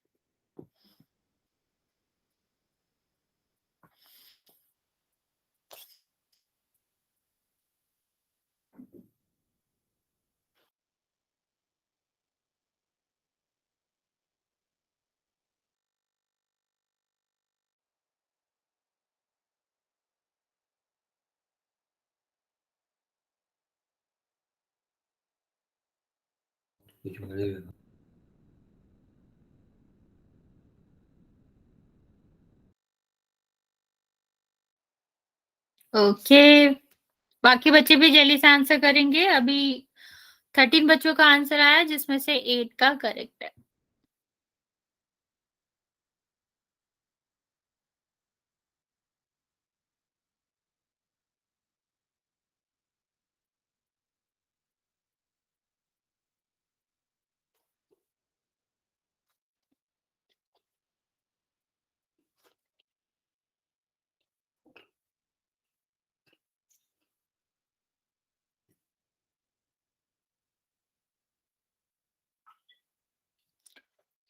कुछ मिलेगा। ओके बाकी बच्चे भी जल्दी से आंसर करेंगे। अभी 13 बच्चों का आंसर आया जिसमें से 8 का करेक्ट है।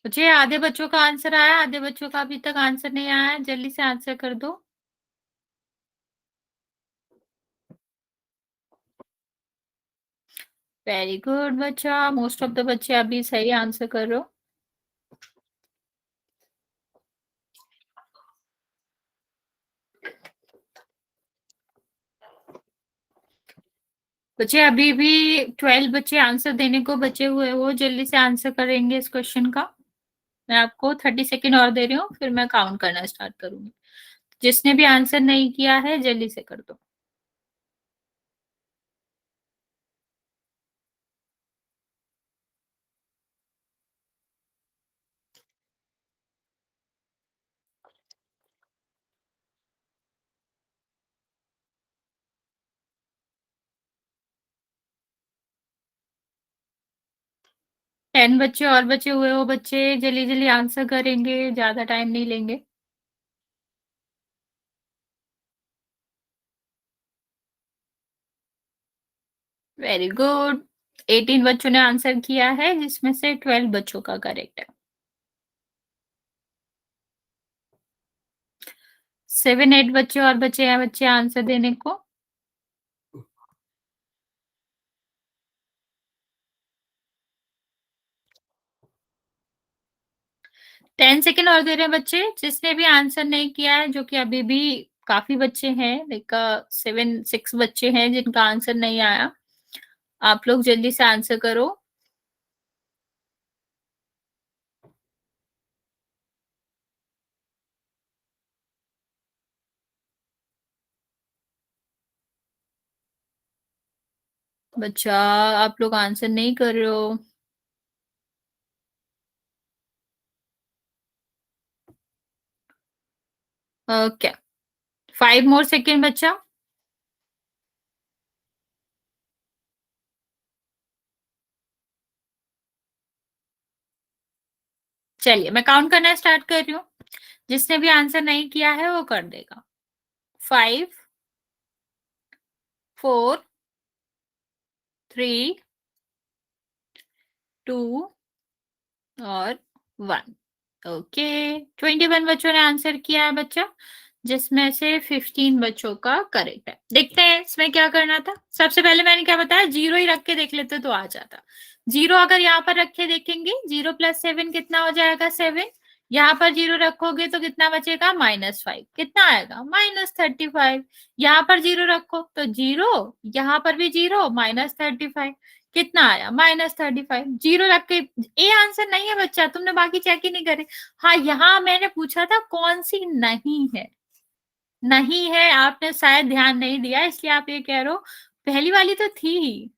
मुझे आधे बच्चों का आंसर आया, आधे बच्चों का अभी तक आंसर नहीं आया, जल्दी से आंसर कर दो। वेरी गुड बच्चा, मोस्ट ऑफ द बच्चे अभी सही आंसर कर रहे हो। बच्चे अभी भी 12 बच्चे आंसर देने को बचे हुए हो, जल्दी से आंसर करेंगे इस क्वेश्चन का। मैं आपको 30 सेकेंड और दे रही हूँ, फिर मैं काउंट करना स्टार्ट करूंगी। जिसने भी आंसर नहीं किया है जल्दी से कर दो। टेन बच्चे और बचे हुए हो, बच्चे जल्दी जल्दी आंसर करेंगे, ज्यादा टाइम नहीं लेंगे। वेरी गुड 18 बच्चों ने आंसर किया है जिसमें से 12 बच्चों का करेक्ट है। 7-8 बच्चे और बचे हैं बच्चे आंसर देने को। टेन सेकेंड और दे रहे हैं बच्चे, जिसने भी आंसर नहीं किया है, जो कि अभी भी काफी बच्चे हैं, लाइक 6 बच्चे हैं जिनका आंसर नहीं आया। आप लोग जल्दी से आंसर करो। बच्चा आप लोग आंसर नहीं कर रहे हो। ओके, 5 मोर सेकेंड बच्चा। चलिए मैं काउंट करना स्टार्ट कर रही हूँ, जिसने भी आंसर नहीं किया है वो कर देगा। 5 4 3 2 और 1। ओके, 21 बच्चों ने आंसर किया है बच्चा, जिसमें से 15 बच्चों का करेक्ट है। देखते हैं इसमें क्या करना था। सबसे पहले मैंने क्या बताया, 0 ही रख के देख लेते तो आ जाता। 0 अगर यहाँ पर रख के देखेंगे, 0 + 7 कितना हो जाएगा, 7। यहाँ पर 0 रखोगे तो कितना बचेगा, -5। कितना आएगा, -35। यहाँ पर 0 रखो तो 0, यहाँ पर भी 0, -35। कितना आया, -35। 0 रख के ए आंसर नहीं है बच्चा, तुमने बाकी चेक ही नहीं करे। हाँ, यहाँ मैंने पूछा था कौन सी नहीं है, नहीं है, आपने शायद ध्यान नहीं दिया इसलिए आप ये कह रहे हो। पहली वाली तो थी ही,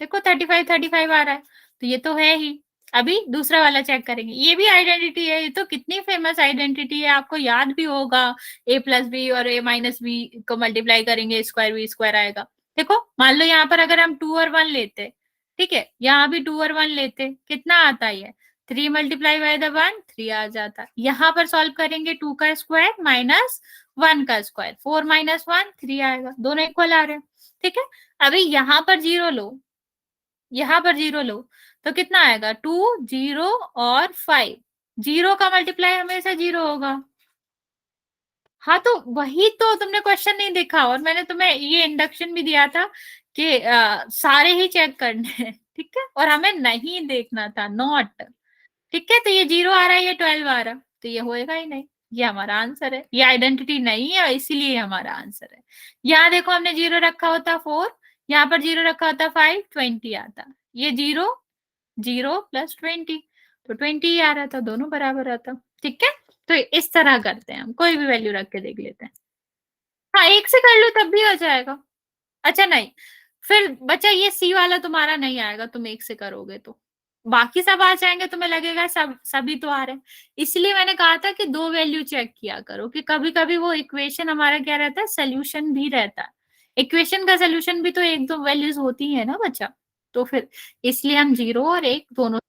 देखो 35 आ रहा है, तो ये तो है ही। अभी दूसरा वाला चेक करेंगे, ये भी आइडेंटिटी है, ये तो कितनी फेमस आइडेंटिटी है, आपको याद भी होगा। a+b और a-b को मल्टीप्लाई करेंगे, स्क्वायर b स्क्वायर आएगा। देखो मान लो यहाँ पर अगर हम 2 और 1 लेते, ठीक है, यहाँ भी 2 और 1 लेते, कितना आता है, 3 × 1 3 आ जाता। यहाँ पर सॉल्व करेंगे, 2 का स्क्वायर -1 का स्क्वायर, 4 - 1 3 आएगा, दोनों इक्वल आ रहे हैं। ठीक है, अभी यहाँ पर 0 लो, यहाँ पर 0 लो तो कितना आएगा, 2 0 और 5। 0 का मल्टीप्लाई हमेशा 0 होगा। हाँ तो वही तो तुमने क्वेश्चन नहीं देखा, और मैंने तुम्हें ये इंडक्शन भी दिया था कि सारे ही चेक करने हैं, ठीक है, और हमें नहीं देखना था, नॉट। ठीक है, तो ये 0 आ रहा है, ये 12 आ रहा, तो ये होएगा ही नहीं, ये हमारा आंसर है। ये आइडेंटिटी नहीं है, इसीलिए हमारा आंसर है। यहाँ देखो हमने 0 रखा होता 4, यहाँ पर 0 रखा होता 5, 20 आता। ये 0 0 + 20, तो 20 ही आ रहा था, दोनों बराबर आता। ठीक है, तो इस तरह करते हैं हम, कोई भी वैल्यू रख के देख लेते हैं। हाँ, एक से कर लो तब भी हो जाएगा। अच्छा नहीं, फिर बच्चा ये सी वाला तुम्हारा नहीं आएगा, तुम एक से करोगे तो बाकी सब आ जाएंगे, तुम्हें लगेगा सब सभी तो आ रहे हैं। इसलिए मैंने कहा था कि 2 वैल्यू चेक किया करो, कि कभी कभी वो इक्वेशन हमारा क्या रहता है, सोल्यूशन भी रहता है। इक्वेशन का सोल्यूशन भी तो 1-2 वैल्यूज होती है ना बच्चा, तो फिर इसलिए हम 0 और 1 दोनों